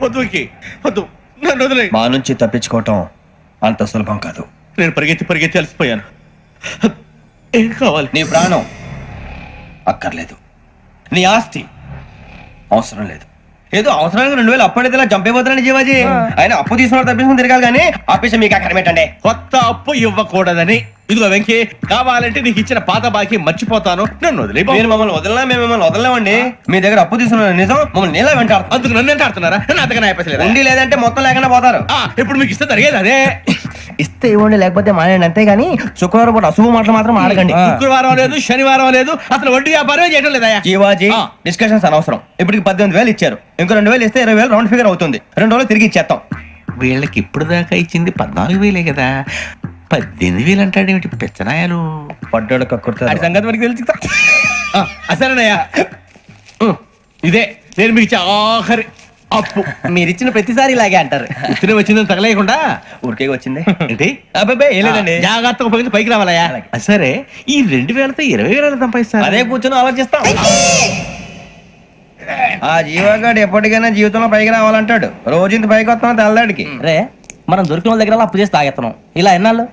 వద్దు వద్దు, నన్ను వదిలే. మా నుంచి తప్పించుకోవటం అంత సులభం కాదు. నేను పరిగెత్తి అలసిపోయాను. ఏం కావాలి? నీ ప్రాణం అక్కర్లేదు, నీ ఆస్తి అవసరం లేదు. ఏదో అవసరానికి 2000 అప్పటిలా చంపేపోతున్నాను జీవాజీ. ఆయన అప్పు తీసుకున్న తప్పించుకుని తిరగాలి కానీ ఆపేసి మీకు అక్కడ పెట్టండి. కొత్త అప్పు ఇవ్వకూడదని. ఇదిగో వెంకీ, కావాలంటే నీకు ఇచ్చిన పాత బాకీ మర్చిపోతాను, నన్ను వదిలే. మీరు మమ్మల్ని వదలనా? మేము మిమ్మల్ని వదలలేమండి. మీ దగ్గర అప్పు తీసుకున్న నిజం మమ్మల్ని నీలా వెంటాడు. అందుకు నన్ను ఎంత ఆడుతున్నారా? అంతగా అయిపోలేదు. ఉండి లేదంటే మొత్తం లేకుండా పోతారు. ఇప్పుడు మీకు ఇస్తే జరిగేది అదే. ఇస్తే ఇవ్వండి, లేకపోతే మానేయండి, అంతేగాని శుక్రవారం పూట అశుభ మాటలు మాత్రం ఆడకండి. శుక్రవారం లేదు, శనివారం లేదు, అసలు వడ్డీ వ్యాపారం చేయడం లేదా? జీవాజీ, డిస్కషన్స్ అనవసరం. ఇప్పటికి 18,000 ఇచ్చారు, ఇంకో 2,000 ఇస్తే 20,000 రౌండ్ ఫిగర్ అవుతుంది. 2 రోజులు తిరిగి ఇచ్చేస్తాం. వీళ్ళకి ఇప్పుడు దాకా ఇచ్చింది 14,000 కదా, 18,000 అంటాడేమిటి పెచ్చనాయాలు? పడ్డాడు కక్కుర్తాడు. సంగతి మనకి తెలుసు. అసలేనయ్యా, ఇదే నేను మీకు ఇచ్చే ఆఖరి అప్పు. మీరిచ్చిన ప్రతిసారి ఇలాగే అంటారు. ఇతనే వచ్చిందని తగలేయకుండా ఊరికే వచ్చింది ఏంటి? అబ్బాయి ఏం లేదండి, జాగ్రత్తగా ఉపయోగించి పైకి రావాలయ్యా. సరే, ఈ 2,000తో 20,000 సంపాదిస్తారు. అదే కూర్చొని ఆలోచిస్తాం. ఆ జీవగాడు ఎప్పటికైనా జీవితంలో పైకి రావాలంటాడు. రోజు ఇంత పైకి వస్తాం తెల్లడికి. రే, మనం దొరికిన వాళ్ళ దగ్గర అప్పు చేసి తాగెత్తనం. ఇలా ఎన్నాళ్ళు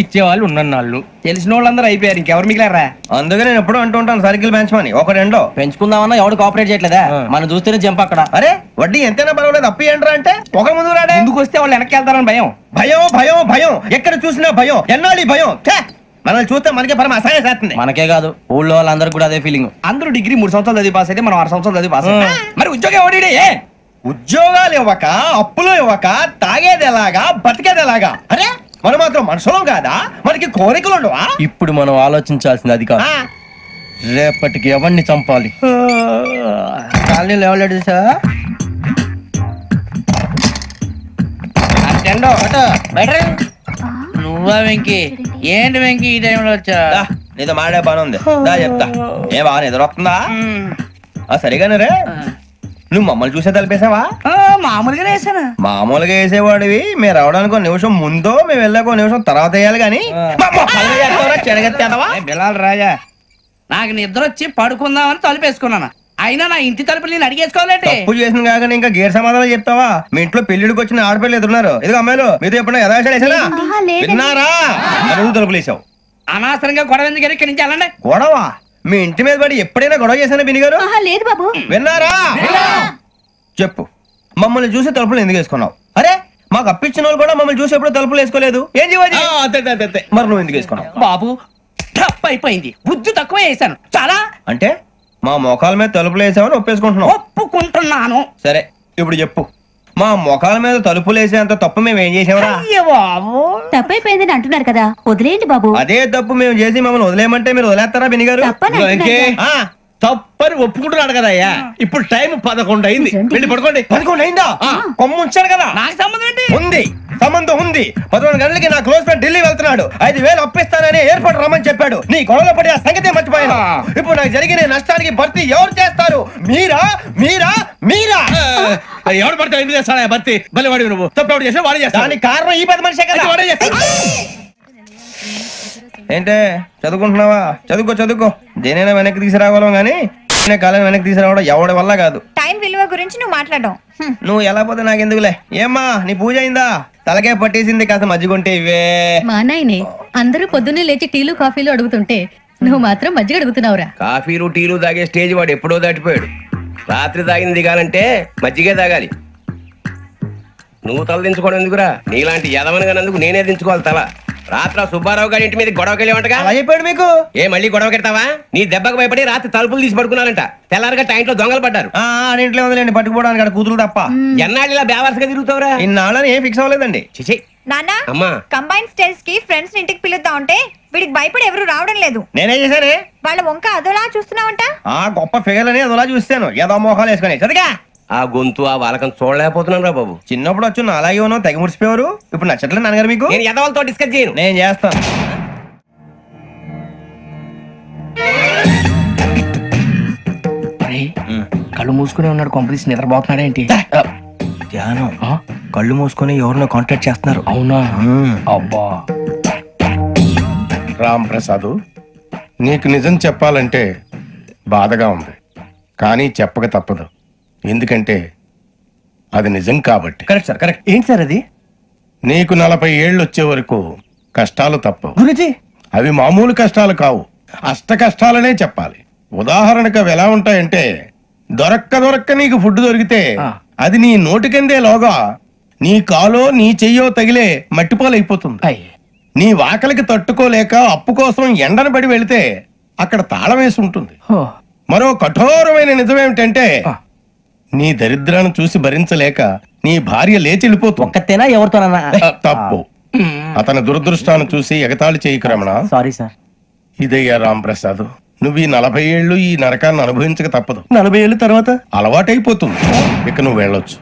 ఇచ్చే వాళ్ళు ఉన్నన్నాళ్ళు. తెలిసిన వాళ్ళందరూ అయిపోయారు, ఇంకెవరు మిగిలారా? అందుకే నేను ఎప్పుడు అంటూ ఉంటాను, సర్కిల్ బెంచ్ మని ఒక రెండో పెంచుకుందామన్నా ఎవడు కోఆపరేట్ చేయట్లేదా? మనం చూస్తేనే జంప్ అక్కడ. అరే వడ్డీ ఎంతైనా పర్వాలేదు, అప్పు ఏంట్రా అంటే ఒక ముందు రాడే. ముందుకు వస్తే వాళ్ళు వెనక్కి వెళ్తారని భయం. భయం భయం భయం, ఎక్కడ చూసినా భయం. ఎన్నాళ్ళు భయం? మనల్ని చూస్తే మనకే పరమ అసహాయం చేస్తుంది. మనకే కాదు, ఊళ్ళో వాళ్ళందరూ కూడా అదే ఫీలింగ్. అందరూ డిగ్రీ 3 సంవత్సరాలు చదివి పాస్ అయితే మనం 6 సంవత్సరాలు చదివి పాస్. మరి ఉద్యోగం ఎవడి? ఉద్యోగాలు ఇవ్వక, అప్పులు ఇవ్వక, తాగేది ఎలాగా, బతికేది ఎలాగా? అరే మనం మాత్రం మనుషులం కాదా? మనకి కోరికలు ఉండవా? ఇప్పుడు మనం ఆలోచించాల్సింది అది కాదు, రేపటికి ఎవరిని చంపాలి. కాలనీలో ఎవరు సార్? నువ్వా వెంకీ? ఏంటి వెంకీ ఈ టైంలో వచ్చా? నీతో మాడే పని ఉంది, దా చెప్తా. ఏ బాగా నిద్రొస్తుందా? సరిగానే రే, నువ్వు మమ్మల్ని చూసే తలిపేసావా? మామూలుగానే వేసాను. మామూలుగా వేసేవాడివి. మేము రావడానికి 1 నిమిషం ముందో, మేము వెళ్ళాక 1 నిమిషం తర్వాత వేయాలి కానీ బిలాల్ రాజా, నాకు నిద్ర వచ్చి పడుకుందామని తలుపేసుకున్నాను. అయినా నా ఇంటి తలుపులు నేను అడిగేసుకోవాలంటే తప్పు చేసిన కాక ఇంకా గేర్ సమాధానం చెప్తావా? మీ ఇంట్లో పెళ్లిడికి వచ్చిన ఆడపిల్లలు ఎదురున్నారు. ఇదిగో అమ్మాయిలు, మీతో ఎప్పుడైనా యథాశాలు వేసానా? విన్నారా? తలుపులు వేసావు. అనవసరంగా గొడవ ఎందుకు ఇక్కడి నుంచి వెళ్ళండి. గొడవ? మీ ఇంటి మీద పడి ఎప్పుడైనా గొడవ చేశానా బిని గారు? లేదు బాబు. విన్నారా? చెప్పు, మమ్మల్ని చూసి తలుపులు ఎందుకు వేసుకున్నావు? అరే మాకు అప్పించిన వాళ్ళు కూడా మమ్మల్ని చూసి ఎప్పుడు తలుపులు వేసుకోలేదు. ఏం చేయాలి? మరి నువ్వు ఎందుకు వేసుకున్నావు? బాబు టప్ అయిపోయింది, బుద్ధి తక్కువ వేసాను చాలా. అంటే మా మొఖాల మీద తలుపులు వేసామని ఒప్పేసుకుంటున్నావు? ఒప్పుకుంటున్నాను. సరే ఇప్పుడు చెప్పు, మా మొఖాల మీద తలుపులు వేసేంత తప్పు మేము ఏం చేసామరా? తప్పైపోయిందని అంటున్నారు కదా, వదిలేయండి బాబు. అదే తప్పు మేము చేసి మమ్మల్ని వదిలేయమంటే మీరు వదిలేస్తారా బిని గారు? తప్పని ఒప్పుకుంటున్నాడు కదా అయ్యా. ఇప్పుడు టైం 11 అయింది, వెళ్ళి పడుకోండి. 11 అయిందా? కొమ్ము ఉంచాడు కదా. నాకు సంబంధం ఏంటి? ఉంది, సంబంధం ఉంది. 11 గంటలకి నా క్లోజ్ ఫ్రెండ్ ఢిల్లీ వెళ్తున్నాడు. 5,000 అప్పిస్తానని ఎయిర్పోర్ట్ రమ్మని చెప్పాడు. నీ గొడవలో పడి ఆ సంగతే మర్చిపోయాను. ఇప్పుడు నాకు జరిగిన నష్టానికి భర్తీ ఎవరు చేస్తారు? మీరా మీరా మీరా? ఎవడు పడితే ఎందుకు చేస్తాడా భర్తీ? మళ్ళీ వాడి నువ్వు తప్పు ఎవడు చేసా వాడే చేస్తా. దానికి కారణం ఈ 10 మనిషే కదా. వాడే చేస్తా. ఏంటే చదువుకుంటున్నావా? చదువుకో చదువుకో. దేనైనా వెనక్కి తీసుకురావాలం గానీ కాలం వెనక్కి తీసుకురావడం ఎవడి వల్ల కాదు. టైం విలువ గురించి నువ్వు మాట్లాడడం. నువ్వు ఎలా పోతే నాకెందుకులే. ఏమ్మా నీ పూజ అయిందా? తలకే పట్టేసింది, కాస్త మజ్జిగుంటే ఇవే. మా నాయనే అందరూ పొద్దున్నే లేచి టీలు కాఫీలు అడుగుతుంటే నువ్వు మాత్రం మజ్జిగ అడుగుతున్నావురా. కాఫీలు టీలు తాగే స్టేజ్ వాడు ఎప్పుడో దాటిపోయాడు. రాత్రి తాగింది దిగాలంటే మజ్జిగే తాగాలి. నువ్వు తల దించుకోవడం ఎందుకురా? నీలాంటి యదవనగానందుకు నేనే దించుకోవాలి తల. రాత్రి సుబ్బారావు గారి ఇంటి మీద గొడవకి వెళ్ళేవంటగా. అలా చెప్పాడు మీకు? ఏ మళ్ళీ గొడవ కెడతావా? నీ దెబ్బకు భయపడి రాత్రి తలుపులు తీసి పడుకున్నారంట. తెల్లారగా టైంట్లో దొంగలు పడ్డారు. ఇంట్లో ఉందిలేండి, పట్టుకుపోవడానికి అక్కడ కూతురు తప్ప. ఎన్నాళ్ళు ఇలా బేవర్స్గా తిరుగుతావురా? ఇన్నాళ్ళని ఏం ఫిక్స్ అవ్వలేదండి. చిచి నాన్న, అమ్మా, కంబైన్ స్టైల్స్ కి ఫ్రెండ్స్ ఇంటికి పిలుద్దాం అంటే వీడికి భయపడి ఎవరు రావడం లేదు. నేనే చేశానే? వాళ్ళ వంక అదోలా చూస్తున్నావంట. గొప్ప ఫిగర్ అని అదోలా చూస్తాను. ఏదో మోహాలు వేసుకొని చదిగా ఆ గొంతు ఆ వాలకం చూడలేకపోతున్నాను రా బాబు. చిన్నప్పుడు వచ్చి నా అలాగే ఉన్నావు, తెగ ముడిచిపోయారు. ఇప్పుడు నచ్చట్లేదు నాన్నగారు మీకు? నేను యదవలతో డిస్కస్ చేయను. నేను చేస్తాను. కళ్ళు మూసుకునే ఉన్నాడు, కొంపదీసి నిద్రపోతున్నాడేంటి? ధ్యానం. కళ్ళు మూసుకొని ఎవరినో కాంటాక్ట్ చేస్తున్నారు. అవునా? అబ్బా రామ్ ప్రసాద్, నీకు నిజం చెప్పాలంటే బాధగా ఉంది, కానీ చెప్పక తప్పదు. ఎందుకంటే అది నిజం కాబట్టి. Correct sir, correct. ఏంటి సార్ అది? నీకు 40 ఏళ్ళు వచ్చే వరకు కష్టాలు తప్పవు. గురుజీ, అవి మామూలు కష్టాలు కావు, అష్ట కష్టాలనే చెప్పాలి. ఉదాహరణకు అవి ఎలా ఉంటాయంటే, దొరక్క నీకు ఫుడ్ దొరికితే అది నీ నోటికందే లోగా నీ కాలో నీ చెయ్యో తగిలే మట్టిపాలైపోతుంది. నీ వాకలికి తట్టుకోలేక అప్పు కోసం ఎండను పడి వెళితే అక్కడ తాళం వేసి ఉంటుంది. మరో కఠోరమైన నిజమేమిటంటే, నీ దరిద్రాన్ని చూసి భరించలేక నీ భార్య లేచి వెళ్ళిపోతుంది. ఒక్కతేనా ఎవరితోనన్నా? తప్పు. అతని దురదృష్టాన్ని చూసి ఎగతాళి చేయకు రమణ. Sorry sir. ఇదయ్యా రాంప్రసాద్, నువ్వు ఈ 40 ఏళ్ళు ఈ నరకాన్ని అనుభవించక తప్పదు. 40 ఏళ్ళ తర్వాత అలవాటైపోతుంది. ఇక నువ్వు వెళ్ళొచ్చు.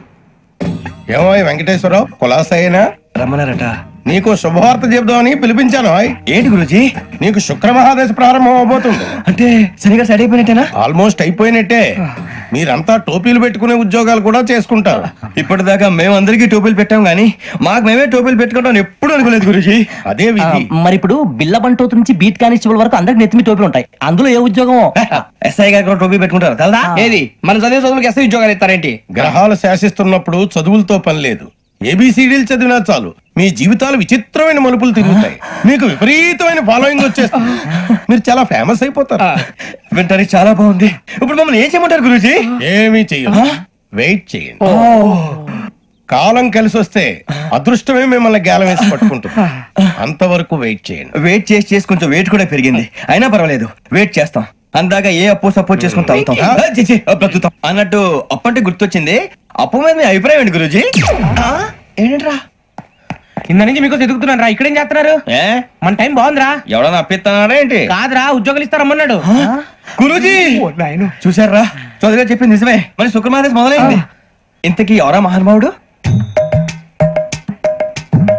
ఏమో వెంకటేశ్వరరావు, కులాసైనా రమ్మన్నారట. నీకు శుభవార్త చెబుదామని పిలిపించాను. ఏంటి గురుజీ? నీకు శుక్రమహాదశ ప్రారంభం అవబోతుంది. అంటే సరిగా సెట్ అయిపోయినట్టేనా? ఆల్మోస్ట్ అయిపోయినట్టే. మీరంతా టోపీలు పెట్టుకునే ఉద్యోగాలు కూడా చేసుకుంటారు. ఇప్పటిదాకా మేమందరికీ టోపీలు పెట్టాం గానీ మాకు మేమే టోపీలు పెట్టుకుంటాం ఎప్పుడు అనుకోలేదు గురుజీ. అదే విధి. మరి ఇప్పుడు బిల్ల బంటోతు నుంచి బీట్ కానిస్టేబుల్ వరకు అందరికి నెత్తిమి టోపీలు ఉంటాయి. అందులో ఏ ఉద్యోగం? ఎస్ఐ గారు కూడా టోపీ పెట్టుకుంటారు తెలదా? ఏది మన చదివే చదువులకు ఎస్ఐ ఉద్యోగాలు ఇస్తారేంటి? గ్రహాలు శాసిస్తున్నప్పుడు చదువులతో పని లేదు. ఏబిసిడీలు చదివినా చాలు మీ జీవితాలు విచిత్రమైన మలుపులు తిరుగుతాయి. మీకు విపరీతమైన ఫాలోయింగ్ వచ్చేస్తుంది. మీరు చాలా ఫేమస్ అయిపోతారు. వింటానికి చాలా బాగుంది. ఇప్పుడు మమ్మల్ని ఏం చేయమంటారు గురూజీ? ఏమీ చెయ్యదు, వెయిట్ చేయండి. కాలం కలిసి వస్తే అదృష్టమే మిమ్మల్ని గేలం వేసి పట్టుకుంటుంది. అంతవరకు వెయిట్ చేయండి. వెయిట్ చేసి కొంచెం వెయిట్ కూడా పెరిగింది. అయినా పర్వాలేదు, వెయిట్ చేస్తాం. అందాక ఏ అప్పు సపోర్ట్ చేసుకుని తాగుతాం, బ్రతుకుతాం అన్నట్టు. అప్పు అంటే గుర్తొచ్చింది. అప్పు మీద మీ అభిప్రాయం ఏంటి గురూజీ? ఏంటరా కింద నుంచి మీకు ఎదుగుతున్నాను రా. ఇక్కడేం చేస్తున్నారు? మన టైం బాగుందిరా. ఎవడన్నా అప్పిస్తున్నారా ఏంటి? కాదురా, ఉద్యోగాలు ఇస్తారమ్మన్నాడు గురూజీ. చూసారా, చౌదరిగా చెప్పింది నిజమే. మరి శుక్రమాదేశ్ మొదలైంది. ఇంతకీ ఎవరా మహానుభావుడు?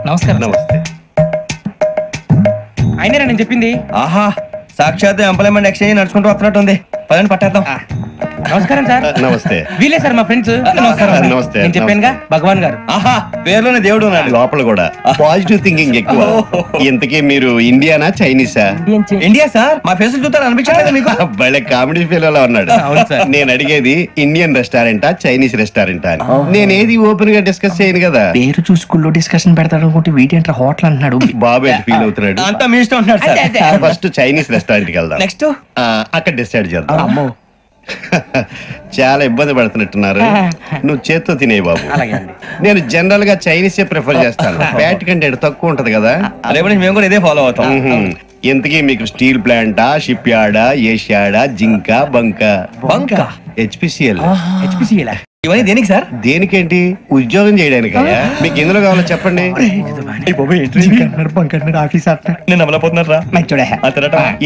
నమస్కారం. నమస్తే. అయినరా నేను చెప్పింది? ఆహా, సాక్షాత్ ఎంప్లాయ్మెంట్ ఎక్స్చేంజ్ నడుచుకుంటూ వస్తున్నట్టు ఉంది. పదండి పట్టేద్దాం. నమస్కారం సార్. నమస్తే. వీలే సార్ మా ఫ్రెండ్స్. నమస్తే. నేను చెప్పానుగా భగవాన్ గారు. ఆహా, పేర్లోనే దేవుడు ఉన్నాడు. లోపల కూడా పాజిటివ్ థింకింగ్ ఎక్కువ. ఇంతకీ మీరు ఇండియానా చైనీసా? India sir. మా ఫేస్ చూస్తారు అనిపించలేదు మీకు? భలే కామెడీ ఫీల్ అలా ఉన్నాడు. నేను అడిగేది ఇండియన్ రెస్టారెంటా చైనీస్ రెస్టారెంటా అని. నేనేది ఓపెన్ గా డిస్కస్ చేయను కదా. పేరు చూసుకుల్లో డిస్కషన్ పెడతాడు అనుకుంటే వీటేంట్రా హోటల్ అంటున్నాడు. బాబు ఎంత ఫీల్ అవుతున్నాడు? అంతా మీ ఇష్టం ఉంటున్నాడు సార్. ఫస్ట్ చైనీస్ రెస్టారెంట్ కి వెళ్దాం. నెక్స్ట్ అక్కడ డిసైడ్ చేద్దాం. చాలా ఇబ్బంది పడుతున్నట్టున్నారు. నువ్వు చేత్తో తినే బాబు. నేను జనరల్ గా చైనీసే ప్రిఫర్ చేస్తాను. ఫ్యాట్ కంటెంట్ తక్కువ ఉంటది కదా. రేపు నుంచి మేము కూడా ఇదే ఫాలో అవుతాం. ఇంతకీ మీకు స్టీల్ ప్లాంటా, షిప్ యార్డా, ఏషియాడా, జింక, బంకా? బంకా, హెచ్పిసిఎల్. ఇవన్నీ దేనికి సార్? దేనికేంటి? ఉద్యోగం చేయడానికి. మీకు ఎందులో కావాలో చెప్పండి. నేను అమలపోతున్నారా?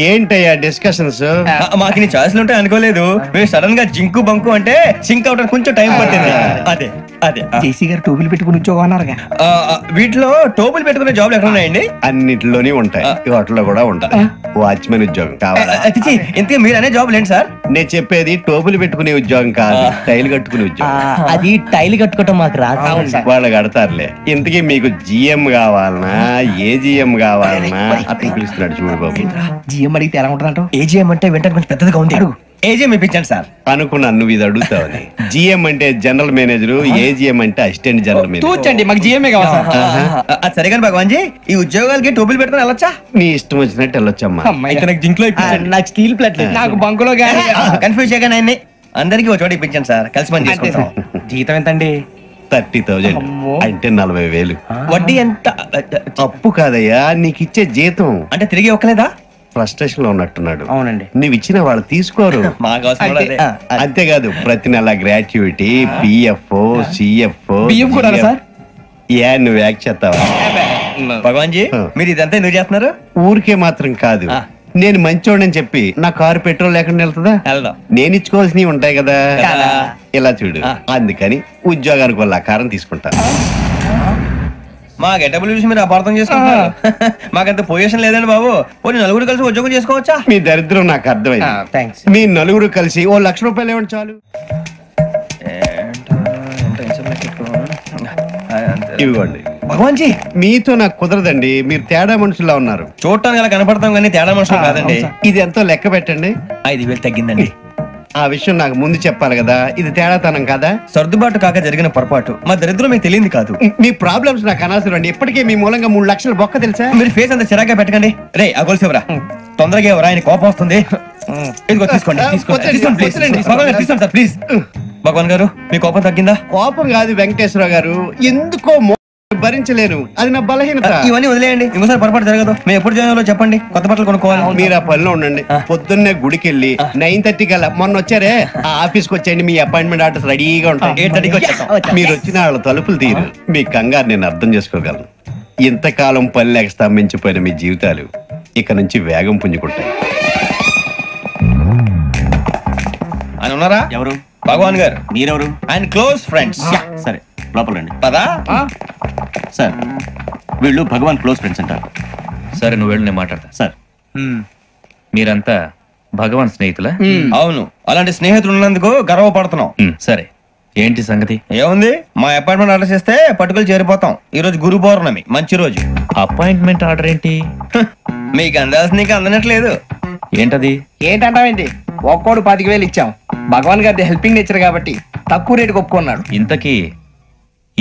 ఏంటయ్యా డిస్కషన్స్? మాకు నీ ఛాయిస్లు ఉంటాయి అనుకోలేదు. మీరు సడన్ గా జింకు బంకు అంటే సింక్ అవడానికి కొంచెం టైం పట్టింది. అదే అదే జేసీ గారు టోపీలు పెట్టుకుని ఉద్యోగం అన్నారుగా. వీటిలో టోపులు పెట్టుకునే జాబ్లు ఎక్కడ ఉన్నాయండి? అన్నిటిలోనే ఉంటాయి. వాటిలో కూడా ఉంటాయి. వాచ్మెన్ ఉద్యోగం కావాలా? ఇంతకీ మీరు అనే జాబ్ ఏంటి సార్? నేను చెప్పేది టోపులు పెట్టుకునే ఉద్యోగం కాదు, టైల్ కట్టుకునే ఉద్యోగం. అది టైల్ కట్టుకోవటం మాకు రాదు. వాళ్ళు కడతారులే. ఇంతకీ మీకు జిఎం కావాలనా, ఏజిఎం కావాలనా? అతను పిలుస్తున్నాడు చూడు బాబు. జిఎం అడిగితే ఎలా ఉంటుందంట? ఏజిఎం అంటే వెంటనే కొంచెం పెద్దదిగా ఉంది. ఏజిఎం ఇప్పించండి సార్. అనుకున్నాను నువ్వు ఇది అడుగుతావని. జిఎం అంటే జనరల్ మేనేజర్, ఏజిఎం అంటే అసిస్టెంట్ జనరల్ మేనేజర్. తూచండి, మాకు జిఎంఏ కావాలి సార్. అది సరే కానీ భగవాన్ జీ, ఈ ఉద్యోగాలకి టోపులు పెట్టుకుని వెళ్ళొచ్చా? నీ ఇష్టం వచ్చినట్టు వెళ్ళొచ్చమ్మా. అయితే నాకు జింక్ లో నాకు స్టీల్ ప్లేట్ నాకు బంకులో గానీ కన్ఫ్యూజ్ చేయగానే ఆయన్ని అందరికీ ఒక చోట ఇప్పించండి సార్. కలిసి పని చేసుకుంటాం. జీతం ఎంతండి? 30,000 అంటే 40,000. వడ్డీ ఎంత? అప్పు కాదయ్యా, నీకు ఇచ్చే జీతం. అంటే తిరిగి ఒక్కలేదా? ఫ్రస్ట్రేషన్ లో ఉన్నట్టున్నాడు. అవునండి. నువ్వు ఇచ్చిన వాళ్ళు తీసుకోరు. మాకు అవసరం కూడా అదే. అంతేకాదు ప్రతి నెల గ్రాట్యుటీ, పిఎఫ్, సిఎఫ్. బియ్యం కూడా సార్? ఏ నువ్వు యాక్ చేస్తావా? భగవాన్ జీ, మీరు ఇదంతా ఎందుకు చేస్తున్నారు? ఊరికే మాత్రం కాదు. నేను మంచోడని చెప్పి నా కారు పెట్రోల్ లేకుండా వెళ్తుందా? వెళ్దాం. నేను ఇచ్చుకోవాల్సినవి ఉంటాయి కదా. ఇలా చూడు, అందుకని ఉద్యోగానికి వాళ్ళ ఆకారం తీసుకుంటా. మా గెటబుల్ చూసి మీరు అపార్థం చేసుకుంటున్నారు. మాకంత పొజిషన్ లేదండి బాబు. పోనీ నలుగురు కలిసి ఉద్యోగం చేసుకోవచ్చా? మీ దరిద్రం నాకు అర్థమైంది. థ్యాంక్స్. మీ నలుగురు కలిసి ఓ 1,00,000 రూపాయలు ఇవ్వండి చాలు. ఇవ్వండి. భగవాన్ జీ, మీతో నాకు కుదరదండి. మీరు తేడా మనుషుల్లా ఉన్నారు. చూడటానికి అలా కనపడతాం కానీ తేడా మనుషులు కాదండి. ఇది ఎంతో లెక్క పెట్టండి. 5,000 తగ్గిందండి. ఆ విషయం నాకు ముందు చెప్పాలి కదా, ఇది తేడాతనం కదా. సర్దుబాటు కాక జరిగిన పొరపాటు, మా దరిద్రం మీకు తెలియదు కాదు. మీ ప్రాబ్లమ్స్ నాకు అనవసరం అండి. ఇప్పటికే మీ మూలంగా 3 లక్షల బొక్క తెలుసా. మీరు ఫేస్ అంత చిరాగ్గా పెట్టకండి. రే ఆ గొలుసేవరా, తొందరగా ఎవరా, ఆయన కోపం వస్తుంది. ఇదిగో తీసుకోండి, తీసుకోండి సార్ ప్లీజ్. భగవాన్ గారు మీ కోపం తగ్గిందా? కోపం కాదు వెంకటేశ్వర గారు, ఎందుకో భరించలేను, అది నా బలహీనత. ఇవన్నీ వదిలేయండి, ఇంకోసారి పొరపాటు జరగదు. మేము ఎప్పుడు జాయిన్ చెప్పండి, కొత్త బట్టలు కొనుక్కోవాలి. మీరు ఆ పనిలో ఉండండి. పొద్దున్నే గుడికి వెళ్ళి 9:30 కల్లా, మొన్న వచ్చారే ఆ ఆఫీస్కి వచ్చేయండి. మీ అపాయింట్మెంట్ ఆర్డర్స్ రెడీగా ఉంటాయి. 8:30కి వచ్చేస్తాం. మీరు వచ్చిన వాళ్ళ తలుపులు తీరు. మీ కంగారు నేను అర్థం చేసుకోగలను. ఇంతకాలం పని లేక స్తంభించిపోయిన మీ జీవితాలు ఇక నుంచి వేగం పుంజుకుంటాయి. ఆయన ఉన్నారా? ఎవరు? భగవాన్ గారు. మీరెవరు? ఆయన క్లోజ్ ఫ్రెండ్స్. సరే లోపల రండి. పదా సార్ వీళ్ళు భగవాన్ క్లోజ్ ఫ్రెండ్స్ అంటారు. సరే నువ్వు వెళ్ళు, నేను మాట్లాడతా. సార్ మీరంతా భగవాన్ స్నేహితులా? అవును, అలాంటి స్నేహితులు ఉన్నందుకు గర్వపడుతున్నాం. సరే ఏంటి సంగతి? ఏముంది, మా అపాయింట్మెంట్ ఆర్డర్ చేస్తే పట్టుకులు చేరిపోతాం. ఈ రోజు గురు పౌర్ణమి, మంచి రోజు. అపాయింట్మెంట్ ఆర్డర్ ఏంటి? మీకు అందాల్సిన నీకు అందనట్లేదు. ఏంటది? ఏంటంటావేంటి, ఒక్కోడు 25,000 ఇచ్చాం. భగవాన్ గారి హెల్పింగ్ నేచర్ కాబట్టి తక్కువ రేటుకి ఒప్పుకున్నాడు. ఇంతకీ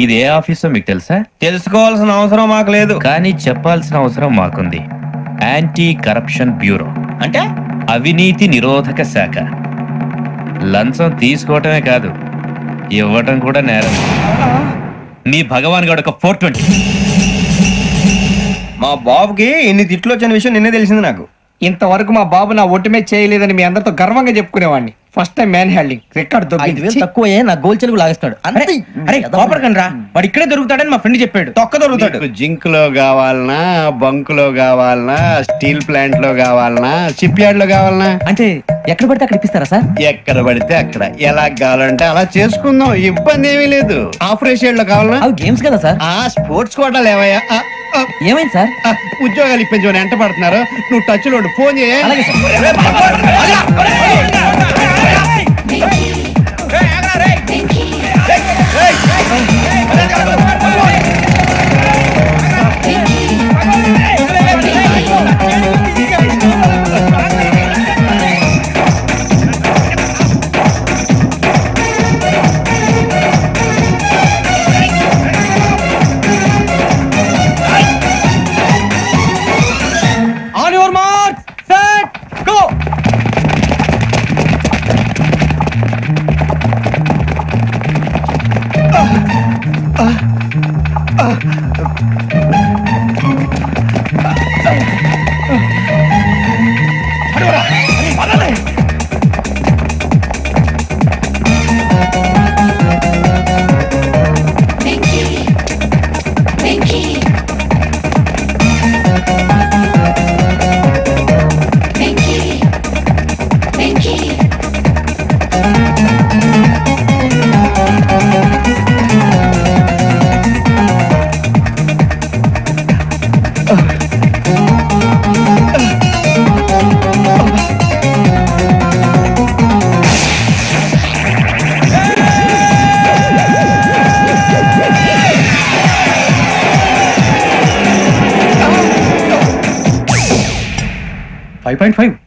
ఇది ఏ ఆఫీసో మీకు తెలుసా? తెలుసుకోవాల్సిన అవసరం మాకు లేదు, కానీ చెప్పాల్సిన అవసరం మాకుంది. యాంటీ కరప్షన్ బ్యూరో అంటే అవినీతి నిరోధక శాఖ. లంచం తీసుకోవటమే కాదు, ఇవ్వటం కూడా నేరం. మీ భగవాన్ గారు ఒక 420. మా బాబుకి ఇన్ని తిట్లు వచ్చిన విషయం నిన్నే తెలిసింది నాకు. ఇంతవరకు మా బాబు నా ఒట్టుమే చేయలేదని మీ అందరితో గర్వంగా చెప్పుకునేవాడిని. First time man handing record తక్కువ నా గోల్ చెలుగు లాగేస్తాడు. అరే కోపడకండి రా, వాడు ఇక్కడే దొరుకుతాడని మా ఫ్రెండ్ చెప్పాడు. తొక్క దొరుకుతాడు. జింక్ లో కావాలనా, బంక్ లో కావాలనా, స్టీల్ ప్లాంట్ లో కావాలనా, షిప్ యార్డ్ లో కావాలనా? అంటే ఎక్కడ పడితే అక్కడ ఇప్పిస్తారా సార్? ఎక్కడ పడితే అక్కడ, ఎలా కావాలంటే అలా చేసుకుందాం, ఇబ్బంది ఏమీ లేదు. ఆపరేషన్ లో కావాలనా? గేమ్స్ కదా సార్. స్పోర్ట్స్ కోటా లేవయ్యా. ఏమైంది సార్? ఉద్యోగాలు ఇప్పించమని ఎంట పడుతున్నారు. నువ్వు టచ్ లో ఫోన్ చేయ.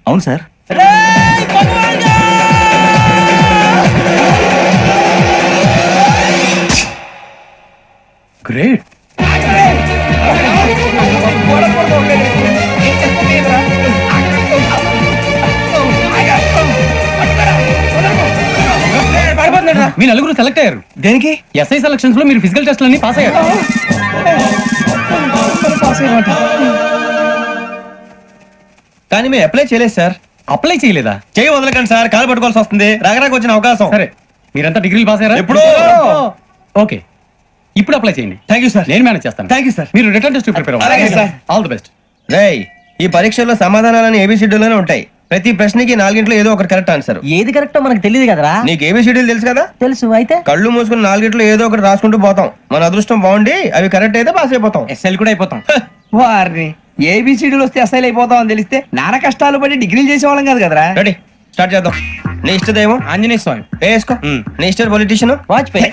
అవును సార్. గ్రేట్. మీ నలుగురు సెలెక్ట్ అయ్యారు. దేనికి? ఎస్ఐ సెలక్షన్స్ లో మీరు ఫిజికల్ టెస్ట్ అన్ని పాస్ అయ్యారు. కానీ మేము అప్లై చేయలేదు సార్. అప్లై చేయలేదా? చేయి వదలకండి సార్, కాలు పట్టుకోవాల్సి వస్తుంది. రాగరాకు వచ్చిన అవకాశం. సరే మీరంతా డిగ్రీలు పాస్ అయ్యారా? ఎప్పుడో. ఓకే, ఇప్పుడు అప్లై చేయండి. Thank you sir. నేను మేనేజ్ చేస్తాను. Thank you sir. మీరు రిటర్న్ టెస్ట్ ప్రిపేర్ అలాగే సార్. All the best. రేయ్, ఈ పరీక్షల్లో సమాధానాలని ఏబిసిడ్యూల్లోనే ఉంటాయి. ప్రతి ప్రశ్నకి 4 ఏదో ఒకటి కరెక్ట్ ఆన్సర్. ఏది కరెక్టో మనకు తెలియదు కదరా. నీకు ఏబిసిడ్యూల్ తెలుసు కదా? తెలుసు. అయితే కళ్ళు మూసుకుని 4 ఏదో ఒకటి రాసుకుంటూ పోతాం. మన అదృష్టం బాగుండి అవి కరెక్ట్ అయితే పాస్ అయిపోతాం. ఎస్ఎల్ కూడా అయిపోతాం. వారిని ఏబిసిడీలు వస్తే ఎస్ఐలు అయిపోతాం అని తెలిస్తే నానా కష్టాలు పడి డిగ్రీలు చేసేవాళ్ళం కాదు కదరా. రెడీ, స్టార్ట్ చేద్దాం. నీ ఇష్టదేమో ఆంజనేయ స్వామి. వేసుకో. నీ ఇష్ట పొలిటీషియన్ వాజ్పేయి.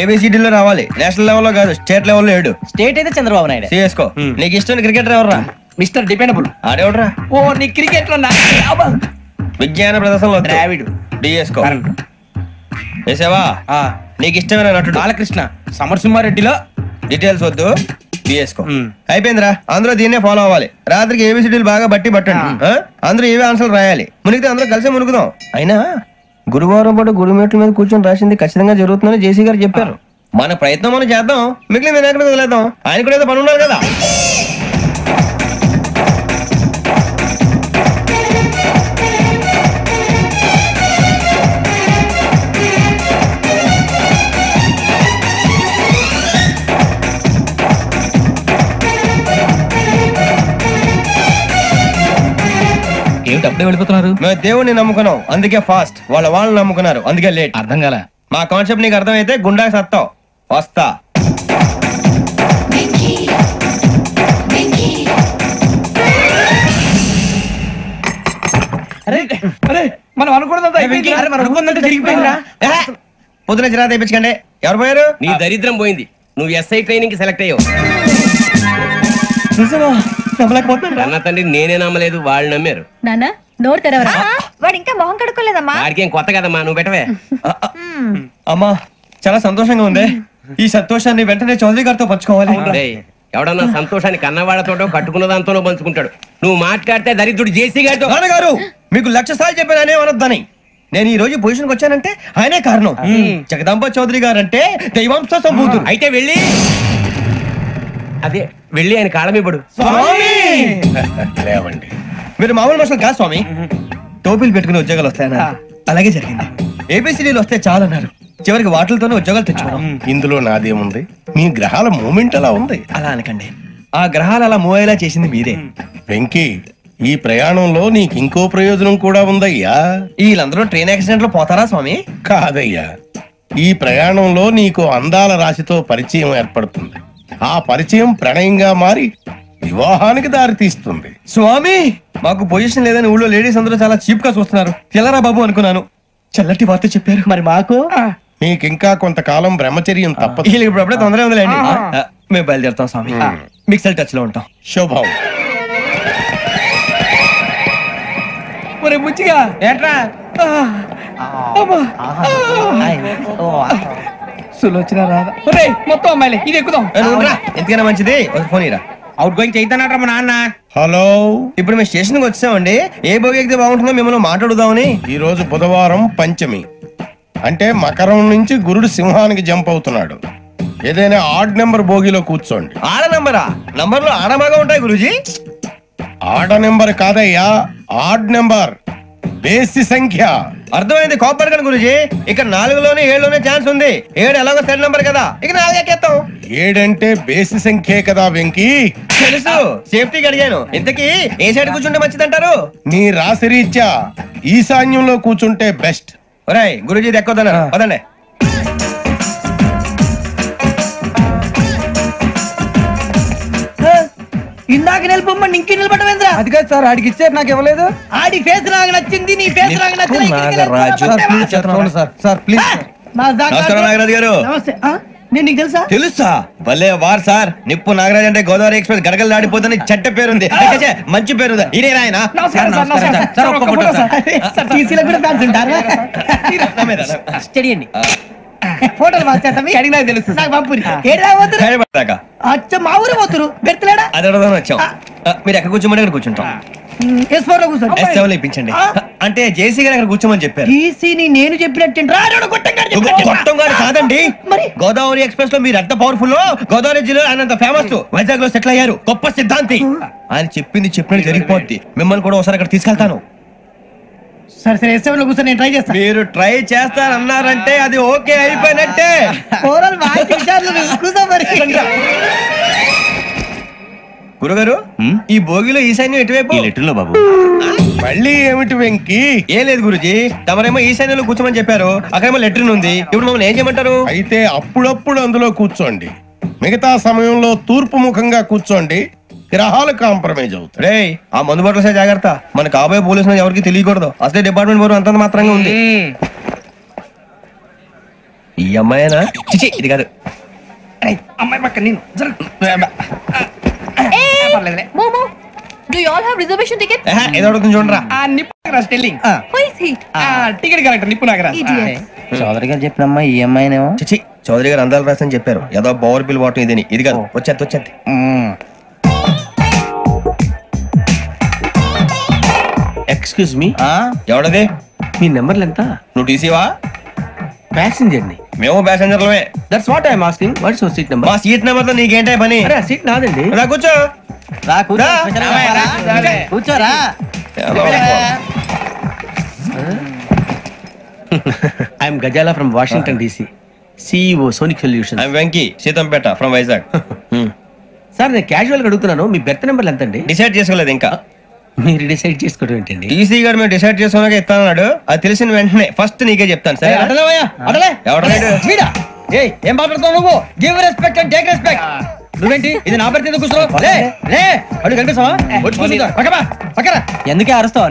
ఏబిసిడీలో రావాలి, నేషనల్ లెవెల్లో కాదు, స్టేట్ లెవెల్లో 7. స్టేట్ అయితే చంద్రబాబు నాయుడు. సిఎస్కో. నీకు ఇష్టం క్రికెటర్ ఎవర్రా? Mister dependable. ఆడేవడరా? ఓ నీ క్రికెట్ లో విజ్ఞాన ప్రదర్శనలో ద్రావిడు డిఎస్కో వేసావా? నీకు ఇష్టమైన నటుడు బాలకృష్ణ. సమరసింహారెడ్డిలో డీటెయిల్స్ వద్దు, డిఎస్కో అయిపోయిందిరా. అందరూ దీన్నే ఫాలో అవ్వాలి. రాత్రికి ఏబిసిడీలు బాగా పట్టండి. అందరూ ఏవే ఆన్సర్లు రాయాలి. మునిగితే అందరూ కలిసి మునుగుదాం. అయినా గురువారం పాటు గురుమేట్ల మీద కూర్చొని రాసింది ఖచ్చితంగా జరుగుతుందని జేసీ గారు చెప్పారు. మన ప్రయత్నం మనం చేద్దాం, మిగిలిన వినాయకుడు వదిలేద్దాం. ఆయన కూడా ఏదో పని ఉన్నారు కదా. ఏమిటి అప్పుడే వెళ్ళిపోతున్నారు? మేము దేవుడిని నమ్ముకున్నాం, అందుకే ఫాస్ట్. వాళ్ళని నమ్ముకున్నారు, అందుకే లేట్. అర్థం కాల. మా కాన్సెప్ట్ నీకు అర్థమైతే గుండా సత్తావు. వస్తా. మనం అనుకున్నదంతా జరిగిపోయిందిరా. పొద్దున చిరా తెప్పించకండి. ఎవరు పోయారు? నీ దరిద్రం పోయింది. నువ్వు ఎస్ఐ ట్రైనింగ్ కి సెలెక్ట్ అయ్యావు. అన్న తండ్రి నేనే నమ్మలేదు, వాళ్ళు నమ్మారు. నాన్న నోరు తెరవరా. వాడు ఇంకా మొహం కడుక్కోలేదమ్మా. వాడికి ఏం కొత్త కదమ్మా, నువ్వు పెట్టవే. అమ్మా చాలా సంతోషంగా ఉంది. ఈ సంతోషాన్ని వెంటనే చౌదరి గారితో పంచుకోవాలి. డేయ్, ఎవడన్నా సంతోషాన్ని కన్నవాళ్లతోటో కట్టుకున్న దాంతోనో పంచుకుంటాడు. నువ్వు మాట్లాడితే దరిద్రుడు జేసీ గారితో. నాన్నగారు మీకు 1,00,000 సార్లు చెప్పాననే అనొద్దని. నేను ఈ రోజు పొజిషన్కి వచ్చానంటే ఆయనే కారణం. జగదాంబ చౌదరి గారు అంటే దైవాంశ సంభూతుడు. అయితే వెళ్ళి అదే వెళ్ళి ఆయన కాళ్ళమివ్వడు. లేవండి. మీరు మామూలు మనుషులు కాదు స్వామి. టోపీలు పెట్టుకుని ఉద్యోగాలు వస్తాయన్నారు, అలాగే జరిగింది. ఏబిసిడీలు వస్తే చాలన్నారు, చివరికి వాటిలతోనే ఉద్యోగాలు తెచ్చుకున్నాం. ఇందులో నాదేముంది? మీ గ్రహాల మూమెంట్ అలా ఉంది. అలా అనకండి, ఆ గ్రహాలు అలా మూవ్ అయ్యేలా చేసింది మీరే. వెంకీ, ఈ ప్రయాణంలో నీకు ఇంకో ప్రయోజనం కూడా ఉందయ్యా. వీళ్ళందరూ ట్రైన్ యాక్సిడెంట్ లో పోతారా స్వామి? కాదయ్యా, ఈ ప్రయాణంలో నీకు అందాల రాశితో పరిచయం ఏర్పడుతుంది. ఆ పరిచయం ప్రణయంగా మారి వివాహానికి దారి తీస్తుంది. స్వామి మాకు పొజిషన్ లేదని ఊళ్ళో లేడీస్ అందరూ చాలా చీప్ గా చూస్తున్నారు. తెల్లరా బాబు అనుకున్నాను, చల్లటి వార్త చెప్పారు. మరి మాకు నీకింకా కొంతకాలం బ్రహ్మచర్యం తప్పదు. వీళ్ళకి ఇప్పుడు అప్పుడే తొందరగా ఉందిలేండి. మేము బయలుదేరుతాం స్వామి, మిక్సెల్ టచ్ లో ఉంటాం. శుభం. ముచ్చిగా ఏంట్రా సులోచన రాదా? మొత్తం అమ్మాయిలే, ఇది ఎక్కుదాం. ఎందుకైనా మంచిది ఫోన్ ఇరా. అవుట్ గోయింగ్ చేద్దానట్రా మా నాన్న. హలో, ఇప్పుడు మేము స్టేషన్కి వచ్చామండి. ఏ బోగి ఎక్కితే బాగుంటుందో మిమ్మల్ని మాట్లాడుదామని. ఈ రోజు బుధవారం పంచమి, అంటే మకరం నుంచి గురుడు సింహానికి జంప్ అవుతున్నాడు. ఏదైనా ఆడ్ నెంబర్ బోగిలో కూర్చోండి. ఆడ నంబరా? నంబర్లు ఆడమాగా ఉంటాయి గురూజీ. ఆడ నెంబర్ కాదయ్యా, ఆడ్ నెంబర్, బేసి సంఖ్య. అర్థమైంది, కోపడకండి గురూజీ. ఇక్కడ 4లోనే 7లోనే ఛాన్స్ ఉంది. 7 ఎలాగో సెడ్ నంబర్ కదా, ఇక 4 ఎక్కేస్తాం. 7 అంటే బేసి సంఖ్యే కదా వెంకీ. తెలుసు, సేఫ్టీకి అడిగాను. ఇంతకీ ఏ సైడ్ కూర్చుంటే మంచిదంటారు? నీ రాశి రీత్యా ఈశాన్యంలో కూర్చుంటే బెస్ట్. ఒరేయ్ గురూజీ దెక్కొద్దన్నారు, పదండి. ఇందాక నిలబొమ్మని ఇంకే నిలబడమేంద్రా? అది కాదు సార్, ఆడికి ఇచ్చారు, నాకు ఇవ్వలేదు. ఆడి ఫేస్ నాకు నచ్చింది, నీ ఫేస్ నాకు నచ్చింది. Sir please. నమస్కారం నాగరాజు గారు. నమస్తే. నేను నీకు తెలుసా? తెలుసా? భలే వార్ సార్. నిప్పు నాగరాజ్ అంటే గోదావరి ఎక్స్ప్రెస్ గడగలు దాడిపోతుంది చెడ్డ పేరుంది. మంచి పేరు ఇదే ఆయన. నమస్కారం సార్. నమస్కారం సార్. ఒక్క ఫోటో సార్. సార్ టీసీలో కూడా ఫ్యాన్స్ ఉంటారా? స్టడీ అండి. ఫోటోలు మార్చేస్తాం. అడిగి నాకు తెలుసు. నాకు పంపురి. ఏడా పోతురు? అచ్చ మా ఊరు పోతురు. బెర్తలేడా? అది అడగదామని వచ్చాం. మీరు ఎక్కడ కూర్చోమని అక్కడ కూర్చుంటాం. S4 లో కూర్చోండి. S7 లో ఇప్పించండి. అంటే జేసీ గారు అక్కడ కూర్చోమని చెప్పారు. టీసీని నేను చెప్పినట్టు గొట్టం గారు కాదండి, గోదావరి ఎక్స్ప్రెస్ లో మీరు ఎంత పవర్ఫుల్. గోదావరి జిల్లా ఆయన ఫేమస్. వైజాగ్ లో సెటిల్ అయ్యారు, గొప్ప సిద్ధాంతి. ఆయన చెప్పింది చెప్పినట్టు జరిగిపోద్ది. మిమ్మల్ని కూడా ఒకసారి అక్కడ తీసుకెళ్తాను. సరే సరే, S7 లో కూర్చొని నేను ట్రై చేస్తాను. మీరు ట్రై చేస్తారన్నారంటే అది ఓకే అయిపోయినట్టే. గురుగారు, ఈ భోగిలో ఈశాన్యం ఎటువైపు? ఈ లెటర్లో బాబు. మళ్ళీ ఏమిటి వెంకీ? ఏం లేదు గురుజీ, తమరేమో ఈశాన్యంలో కూర్చోమని చెప్పారు, అక్కడేమో లెటర్ ఉంది. ఇప్పుడు మమ్మల్ని ఏం చేయమంటారు? అయితే అప్పుడప్పుడు అందులో కూర్చోండి, మిగతా సమయంలో తూర్పు ముఖంగా కూర్చోండి. గ్రహాలు కాంప్రమైజ్ అవుతాయి. రే, ఆ మందు బట్టలసే జాగ్రత్త. మన కాబోయే పోలీసులు ఎవరికి తెలియకూడదు. అసలే డిపార్ట్మెంట్ బోరు అంతంత మాత్రంగా ఉంది. ఈ అమ్మాయినా? చిచి, ఇది కాదు. అమ్మాయి పక్క నేను. Momo, do you all have reservation tickets? ఏదో అడుగుతుంది చూడరా. టికెట్ కలెక్టర్ నిప్పు నాగరాజ్. చౌదరి గారు చెప్పినమ్మా ఈ అమ్మాయినేమో. చిచి, చౌదరి గారు అందాలు రాసని చెప్పారు. ఏదో బోర్ బిల్ వాటం ఇదని. ఇది కాదు, వచ్చేది. Excuse me, ఎవడది? మీ నెంబర్లు ఎంత? నువ్వు టీసీవా? ప్యాసింజర్ ని. మేము ప్యాసెంజర్లమే. That's what I'm asking. What's your seat number? మా సీట్ నెంబర్ తో నీకేంటే పని? అరే సీట్ నాదండి. రా కూర్చో. కూర్చోరా. I'm Ghazala from Washington DC, CEO Sonic Solution. I'm Venky, Seethampeta from Vizag. Sir నేను క్యాజువల్ గా అడుగుతున్నాను, మీ బెర్త్ నెంబర్లు ఎంత అండి? డిసైడ్ చేసుకోలేదు ఇంకా. మీరు డిసైడ్ చేసుకోవడం ఏంటండి? టీసీ గారు మేము డిసైడ్ చేసుకున్నాక ఇస్తానన్నాడు. అది తెలిసిన వెంటనే ఫస్ట్ నీకే చెప్తాను. సరే ఏం మాట్లాడుతావు నువ్వు? Give respect and take respect. నువ్వేంటి ఇది నా పరిస్థితి? కూర్చో. అడుగు కనిపిస్తావా? ఎందుకే అరుస్తావు?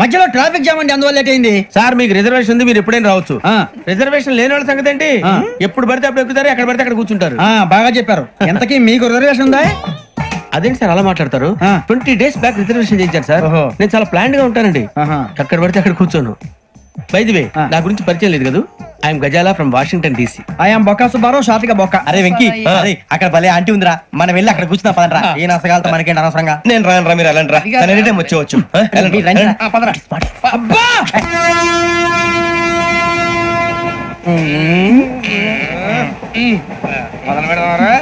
మధ్యలో ట్రాఫిక్ జామ్ అండి, అందువల్ల లేట్ అయింది. సార్ మీకు రిజర్వేషన్ ఉంది, మీరు ఎప్పుడైనా రావచ్చు. రిజర్వేషన్ లేని వాళ్ళ సంగతి ఏంటి? ఎప్పుడు పడితే అప్పుడు ఎక్కుతారు, ఎక్కడ పడితే అక్కడ కూర్చుంటారు. బాగా చెప్పారు. ఎంతకీ మీకు రిజర్వేషన్ ఉందా? అదేంటి సార్ అలా మాట్లాడతారు? 20 days బ్యాక్ రిజర్వేషన్ చేయించారు సార్. నేను చాలా ప్లాన్డ్ గా ఉంటానండి, అక్కడ పడితే అక్కడ కూర్చోను. బై ది వే, నా గురించి పరిచయం లేదు కదా. I'm Ghazala from Washington DC. I'm Bokka Subbarao, షాతిక బొక్క. అరే వెంకీ, అక్కడ భలే ఆంటీ ఉందిరా, మనం వెళ్ళి అక్కడ కూర్చున్నా పదరా. ఏ నసగాలతో మనకేంటి అనవసరంగా. నేను రాను రా, మీరు వెళ్ళండి రా. ఎనీ టైం వచ్చేవచ్చు. అబ్బా మొదలు పెడదామరా?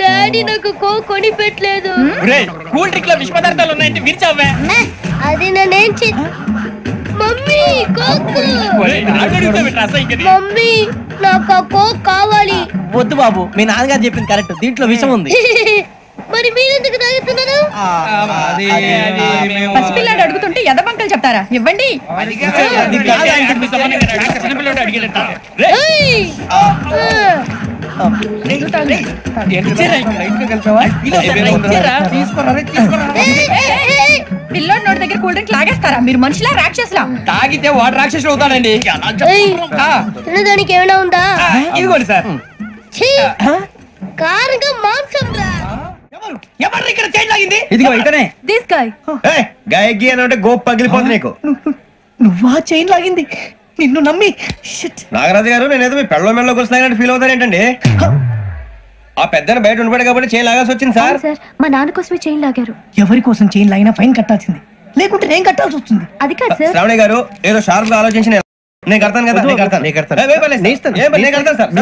డాడీ నాకు కోక్ కొని పెట్టలేదు. కూల్ డ్రింక్ లో విష పదార్థాలు ఉన్నాయంటే విరిచావే. అది నేనేం మమ్మీ కోక్. మమ్మీ నాకు ఆ కోక్ కావాలి. వద్దు బాబు, మీ నాన్నగారు చెప్పింది కరెక్ట్, దీంట్లో విషం ఉంది. మరి మీరెందుకు తాగుతున్నారు? పసిపిల్లాడు అడుగుతుంటే ఎదబంకలు చెప్తారా? ఇవ్వండి. పిల్లోడి నోటి దగ్గర కూల్ డ్రింక్ లాగేస్తారా? మీరు మనుషులా రాక్షసులా? తాగితే వాడు రాక్షసుడు అవుతాడండి. తినడానికి ఏమైనా ఉందా? ఇదిగోండి సార్. కారంగా మాంసం రా. ఎవరు ఇక్కడ చైన్ లాగింది? ఇదిగో ఇతనే. This guy. గాయకి అని అంటే గోప్ పగిలిపోతుంది నీకు. నువ్వా చైన్ లాగింది? నిన్ను నమ్మి. నాగరాజు గారు, నేనేదో మీ పెళ్ళ మెళ్ళ గురిసిలాగినట్టు ఫీల్ అవుతారు ఏంటండి? ఆ పెద్ద బయట ఉండిపోయాడు కాబట్టి చైన్ లాగాల్సి వచ్చింది సార్. మా నాన్న కోసమే చైన్ లాగారు. ఎవరి కోసం చైన్ లాగినా ఫైన్ కట్టాల్సింది, లేకుంటే నేను కట్టాల్సి వస్తుంది. అది కాదు సార్. శ్రావణి గారు ఏదో షార్ప్ గా ఆలోచించి నేను కడతాను కదా.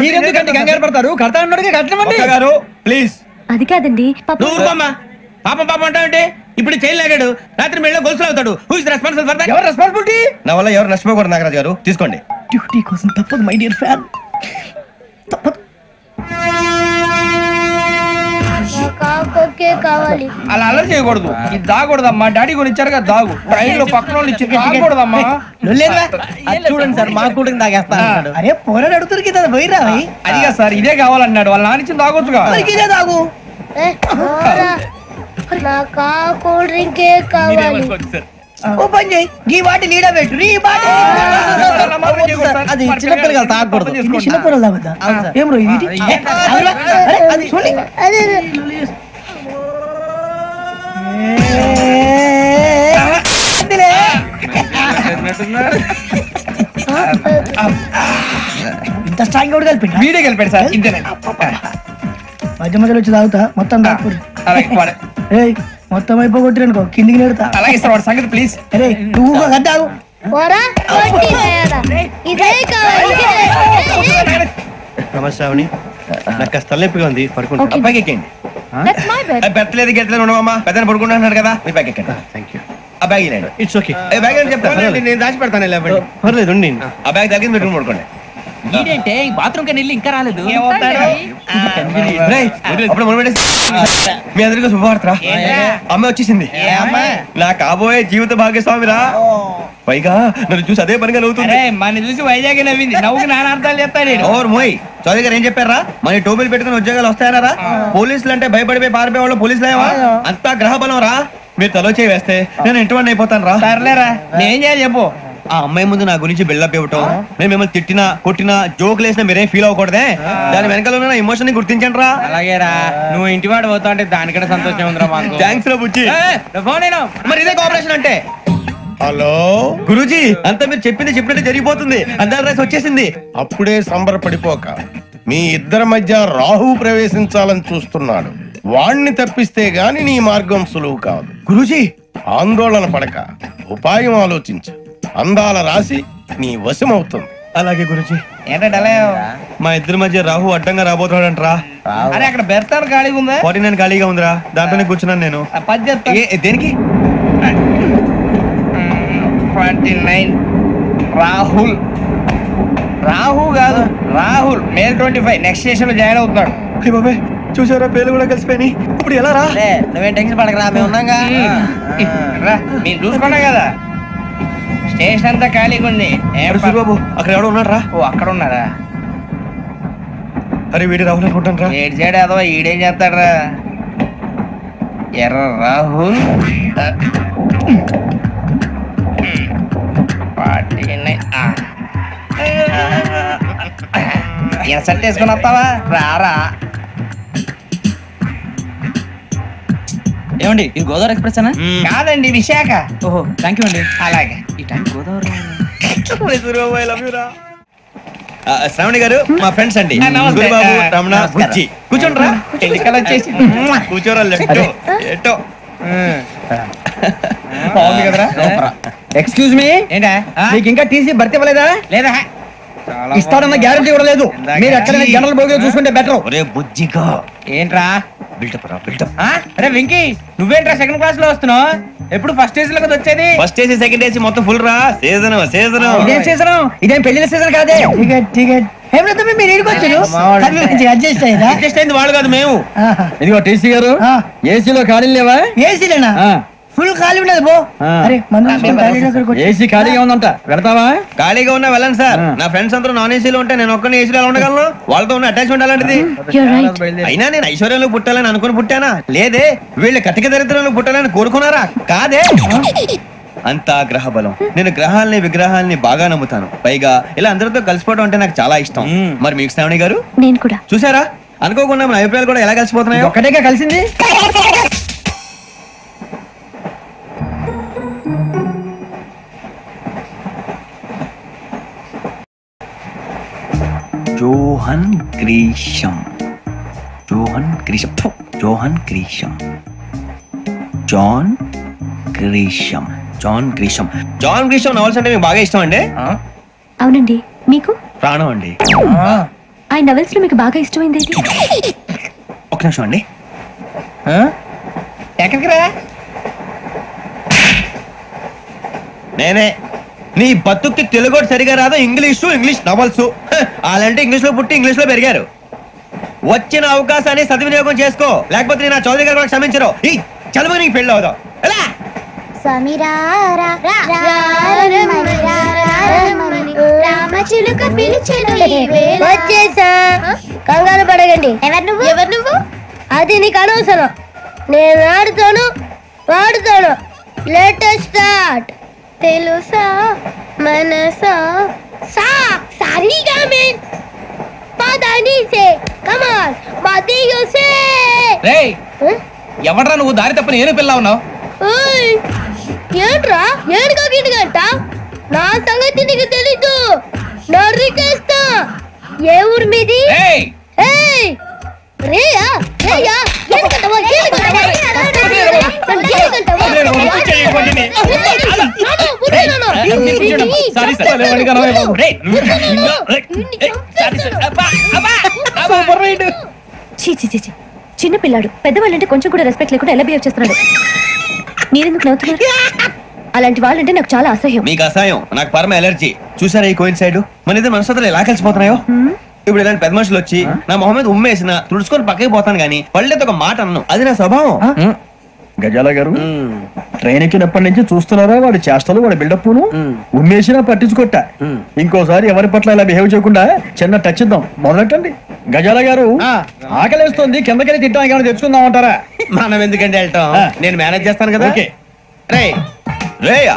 మీరెందుకంటే కంగారు పడతారు? కడతా అన్నాడుగా కట్టమండి గారు ప్లీజ్. అది కాదండి. పాపం పాపం అంటావంటే ఇప్పుడు చైన్ లాగాడు, రాత్రి మెళ్ళ గొలుసులు అవుతాడు. Who is responsible for that? ఎవరు రెస్పాన్సిబిలిటీ? నా వల్ల ఎవరు నష్టపోకూడదు నాగరాజు గారు, తీసుకోండి. డ్యూటీ కోసం తప్పదు మై డియర్ ఫ్యాన్, తప్పదు. కావాలి. అలా అలర్ చేయకూడదు. ఇది దాగకూడదమ్మా. డాడీ కొని ఇచ్చారు కదా దాగు. ట్రైన్ లో పక్కన వాళ్ళు ఇచ్చి దాగకూడదమ్మా. చూడండి సార్, మా కూడా తాగేస్తాను. అరే పోరాడు అడుగుతారు కదా, పోయిరా. అదిగా సార్, ఇదే కావాలన్నాడు. వాళ్ళ నాన్న ఇచ్చింది తాగొచ్చుగా. ఇదే తాగు. నాకు కూల్ డ్రింకే కావాలి. ఓ పని చేయి, ఈ బాటి లీడ పెట్టు. అది చిన్నపిల్లలు తాగకూడదు, చిన్నపిల్లలు తాగుతా. ఏం రో ఇది? అది చూడండి. ఇంత స్ట్రాంగ్ కూడా కలిపి వీడే కలిపాడు సార్. ఇంతేనండి. మధ్య మధ్యలో వచ్చి తాగుతా, మొత్తం మొత్తం అయిపోగొట్టిరనుకో కిందికి నేడుతా. అలాగే సార్, వాడి సంగతి ప్లీజ్. అరే నువ్వు తాగు. నమస్తే శ్రావణి, నాకు కాస్త తలెప్పిగా ఉంది, పడుకుంటా. పైకి ఎక్కండి. పెట్టలేదు గెట్టలేదు ఉండవమ్మా, పెద్దని పడుకుంటున్నాడు కదా, మీ బ్యాగ్ ఎక్కండి. Thank you. ఆ బ్యాగ్ ఇలాండి. It's okay. బ్యాగ్ అని చెప్తాను, నేను దాచి పెడతాను. పర్లేదు, ఆ బ్యాగ్ తగ్గింది పెట్టుకుని పడుకోండి. ఏంటంటే బాత్రూమ్ కని వెళ్ళి ఇంకా రాలేదు. మీ అందరికీ శుభవార్తరా, అమ్మ వచ్చేసింది. నా కాబోయే జీవిత భాగ్యస్వామిరా. పైగా నన్ను చూసి అదే పనిగా నవ్వుతుంది. మన చూసి వైజాగ్ నవ్వింది. నవ్వుకి నాన్న అర్థాలు చెప్తాను. ఓర్ మోయ్, చౌదరి గారు ఏం చెప్పారా? మన టోబీలు పెట్టుకుని ఉద్యోగాలు వస్తాయనరా? పోలీసులు అంటే భయపడిపోయి పారిపోయే వాళ్ళు పోలీసులేవా? అంతా గ్రహ బలం రా. మీరు తలో చేయి వేస్తే నేను ఇంటివాడిని అయిపోతాను రా. సర్లేరా, నేనేం చేయాలి చెప్పు. ఆ అమ్మాయి ముందు నా గురించి బిల్డప్ ఇవ్వటం, నేను మిమ్మల్ని తిట్టినా కొట్టినా జోకులు వేసినా మీరేం ఫీల్ అవ్వకూడదే. దాని వెనకాల ఉన్న ఎమోషన్ ని గుర్తించండి రా. అలాగేరా, నువ్వు ఇంటివాడు పోతా అంటే దానికంటే సంతోషం ఉందిరా మాకు. థ్యాంక్స్ రా బుజ్జి. మరి ఇదే కోఆపరేషన్ అంటే. హలో గురూజీ, అంతా మీరు చెప్పింది చెప్పినట్టు జరిగిపోతుంది. అందరి రైస్ వచ్చేసింది. అప్పుడే సంబరపడిపోక, మీ ఇద్దరి మధ్య రాహు ప్రవేశించాలని చూస్తున్నాడు. వాణ్ణి తప్పిస్తే గాని నీ మార్గం సులువు కాదు. గురూజీ, ఆందోళన పడక ఉపాయం ఆలోచించు. అందాల రాశి నీ వశమవుతుంది. అలాగే గురూజీ. ఏంటంటే మా ఇద్దరి మధ్య రాహు అడ్డంగా రాబోతున్నాడంటరా. అరే అక్కడ బెర్తాను ఖాళీగా ఉందా? 49 ఖాళీగా ఉందిరా, దాంట్లోనే కూర్చున్నాను నేను. దేనికి? 49 రాహుల్. రాహు కాదు, రాహుల్. మే 25 నెక్స్ట్ స్టేషన్ లో జాయిన్ అవుతున్నాడు. బాబాయ్ చూసారా, పేర్లు కూడా కలిసిపోయినాయి. ఇప్పుడు ఎలా రా? నువ్వేం టెన్షన్ పడకరా, మేము ఉన్నాగా. మీరు చూసుకున్నా కదా, స్టేషన్ అంతా ఖాళీగా ఉంది. బాబు అక్కడ ఎవడో ఉన్నాడు రా. ఓ అక్కడ ఉన్నారా? అరే వీడి రాహుల్ అనుకుంటాను రా. ఏడు సైడ్ అదో ఈడేం చేస్తాడరా? ఎర్ర రాహుల్. 49. ఇన్సర్ట్ వేసుకుని వస్తావా? రారా. ఏమండి, ఇది గోదావరి ఎక్స్ప్రెస్ అనా? కాదండి, విశాఖ. ఓహో, థ్యాంక్ యూ అండి. అలాగే. ఈ టైం గోదావరి శ్రావణి గారు మా ఫ్రెండ్స్ అండి. నమస్తే. బాబు, రమణ, బుజ్జి. కూర్చోండి రా. ఎన్నికలు వచ్చేసి కూర్చోరా. ఎట్టో బాగుంది కదరా. ఎక్స్క్యూజ్ మీ, ఏంటా మీకు ఇంకా టీసీ భర్తీ ఇవ్వలేదా? లేదా? ఇస్తాడన్న గ్యారంటీ కూడా లేదు. మీరు ఎక్కడైనా జనరల్ బోగిలో చూసుకుంటే బెటర్. ఒరే బుజ్జిగా, ఏంట్రా బిల్డప్ రా, బిల్డప్. అరే వెంకీ, నువ్వేంట్రా సెకండ్ క్లాస్ లో వస్తున్నావు? ఎప్పుడు ఫస్ట్ ఏసీ లో వచ్చేది? ఫస్ట్ ఏసీ సెకండ్ ఏసీ మొత్తం ఫుల్ రా. Season season. ఇదేం సీజన్? ఇదేం పెళ్లిన సీజన్ కాదే. టికెట్ టికెట్ మీరు అడ్జస్ట్ అయ్యారా? అడ్జస్ట్ అయింది వాళ్ళు కాదు, మేము. ఇదిగో టీసీ గారు, ఏసీలో ఖాళీ లేవా? ఏసీలేనా? ఫుల్ ఖాళీ ఉండదు బో. అరే ఏసీ ఖాళీగా ఉందంట, వెళ్తావా? ఖాళీగా ఉన్నా వెళ్ళండి సార్. నా ఫ్రెండ్స్ అందరూ నాన్ ఏసీలో ఉంటే నేను ఒక్కనే ఏసీలో ఎలా ఉండగలను? వాళ్ళతో ఉన్న అటాచ్మెంట్ అలాంటిది. అయినా నేను ఐశ్వర్యంలో పుట్టాలని అనుకుని పుట్టానా? లేదే. వీళ్ళు కటిక దరిద్రంలో పుట్టాలని కోరుకున్నారా? కాదే. అంతా గ్రహ బలం. నేను గ్రహాలని విగ్రహాలని బాగా నమ్ముతాను. పైగా ఇలా అందరితో కలిసిపోవడం అంటే నాకు చాలా ఇష్టం. మరి మీకు శ్రావణి గారు? నేను కూడా. చూసారా, అనుకోకుండా మన అభిప్రాయాలు కూడా ఎలా కలిసిపోతున్నాయి. ఒక్కటేగా కలిసింది. Johan Grisham, Johan Grisham, Johan Grisham, John Grisham, John Grisham. John Grisham novels అంటే మీకు బాగా ఇష్టం అండి? అవునండి. మీకు? ప్రాణం అండి. ఆ నవల్స్ లో మీకు బాగా ఇష్టమైంది? ఒక నిమిషం అండి. ఎక్కడికి రా? నేనే. నీ బతుక్కి తెలుగు సరిగా రాదు, ఇంగ్లీష్ నవల్స్. అలాంటి ఇంగ్లీష్ లో పుట్టి ఇంగ్లీష్ లో పెరిగారు. వచ్చిన అవకాశాన్ని సద్వినియోగం చేసుకో, లేకపోతే నేను చౌదరి గారు కూడా క్షమించరు. ఈ చదువు నీకు పెళ్ళి అవుదాం. వచ్చేసా, కంగారు పడగండి. ఎవరు నువ్వు? అది నీకు అనవసరం. నేను ఆడుతాను, వాడుతాను. Latest start. తెలుసా మనసా సా సారీగా మే పదని సే కమాన్ బాదియో సే. రేయ్, ఎవడ్రా నువ్వు? దారి తప్ప నేను పిల్ల ఉన్నావు. ఓయ్ ఏంట్రా ఏడుగా గిడుగంట? నా సంగతి నీకు తెలీదు. నరికేస్తా. ఏ ఊరు మీది? ఏయ్ ఏయ్ రేయా రేయా ఏడుగంటవా ఏడుగంటవా చిన్న పిల్లాడు. పెద్దవాళ్ళంటే కొంచెం కూడా రెస్పెక్ట్ లేకుండా ఎలా బిహేవ్ చేస్తున్నాడు? మీరెందుకు నవ్వుతున్నారు? అలాంటి వాళ్ళంటే నాకు చాలా అసహ్యం. మీకు అసహ్యం, నాకు పరమ ఎలర్జీ. చూసారా ఈ కోయిన్ సైడ్ మన ఇద్దరు మనసులో ఎలా కలిసిపోతున్నాయో. ఇప్పుడు ఇలాంటి పెద్ద మనుషులు వచ్చి నా మొహం మీద ఉమ్మేసిన తుడుచుకొని పక్కకి పోతాను కానీ పళ్ళేతో ఒక మాట అన్నాను, అది నా స్వభావం. గజాల గారు ట్రైన్ ఎక్కినప్పటి నుంచి చూస్తున్నారా వాడి చేష్టలు, వాడి బిల్డప్ ఉమ్మేసినా పట్టించుకోట. ఇంకోసారి ఎవరి పట్ల ఇలా బిహేవ్ చేయకుండా చిన్న టచ్ ఇద్దాం, మొదలెట్టండి. గజాల గారు ఆకలేస్తుంది, కిందకెళ్ళి తిట్టడానికి ఏమైనా తెచ్చుకుందాం అంటారా? మనం ఎందుకంటే వెళ్తాం, నేను మేనేజ్ చేస్తాను కదా. రేయా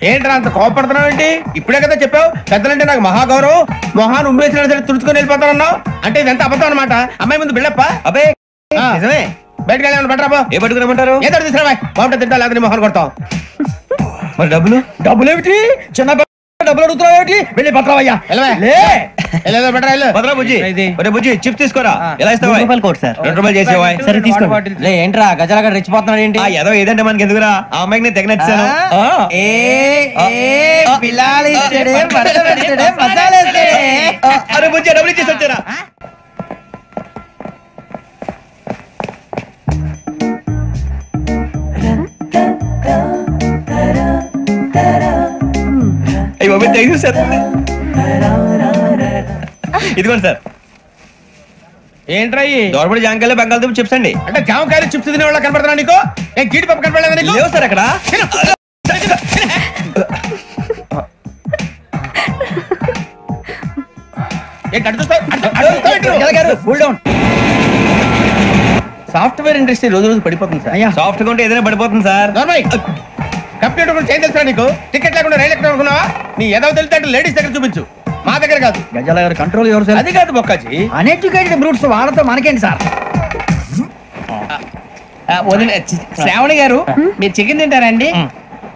ఏంట్రా అంత కోపడుతున్నావు ఏంటి? ఇప్పుడే కదా చెప్పావు పెద్దలంటే నాకు మహాగౌరవం, మొహాన్ని ఉమ్మేసిన సరే తుడుచుకొని వెళ్ళిపోతానన్నావు. అంటే ఇదంతా అబద్ధం అనమాట. అమ్మాయి ముందు బిల్డప్ప. అబ్బే నిజమే. బయటకు వెళ్ళాను బట్రాబో. ఏ పట్టుకురమ్మంటారు? ఏదో తీసుకురా బాగుంటుంది తింటా, లేదా మొహాన్ని కొడతాం. మరి డబ్బులు? డబ్బులు ఏమిటి? చిన్న డబ్బులు అడుగుతున్నావు ఏమిటి? వెళ్ళి పట్టరావయ్యా. భద్రా బుజ్జి, ఒరే బుజ్జి చిప్స్ తీసుకోరా. ఎలా ఇస్తావా? ₹2 చేసేవా? సరే తీసుకోండి. లే ఏంట్రా గజాల గారు రెచ్చిపోతున్నాడు ఏంటి? ఏదో ఏదంటే మనకి ఎందుకురా, ఆ అమ్మాయికి నేను తెగ నచ్చాను. అరే బుజ్జి డబ్బులు ఇచ్చేసి వచ్చారా? ఇదిగోండి సార్. ఏంట్రా దోరబడి జాంకాయలు బంగాళదుంప చిప్స్ అండి. అంటే జామకాయలు చిప్స్ తినే వాళ్ళ కనపడుతున్నా నీకు? ఏం గీడి పప్పు కనపడలేదా నీకు? లేవు సార్ అక్కడ. సాఫ్ట్వేర్ ఇండస్ట్రీ రోజు రోజు పడిపోతుంది సార్. సాఫ్ట్ గా ఉంటే ఏదైనా పడిపోతుంది సార్. కంప్యూటర్ గురించి ఏం తెలుసా నీకు? టికెట్ లేకుండా రైలు ఎక్కడ అనుకున్నావా? నీ ఏదో తెలితే లేడీస్ దగ్గర చూపించు, మా దగ్గర కాదు. గజాల గారు కంట్రోల్ ఎవరు సార్? అది కాదు బొక్కాజీ, అన్ఎడ్యుకేటెడ్ బ్రూట్స్ వాళ్ళతో మనకేంటి సార్? శ్రావణి గారు మీరు చికెన్ తింటారండి?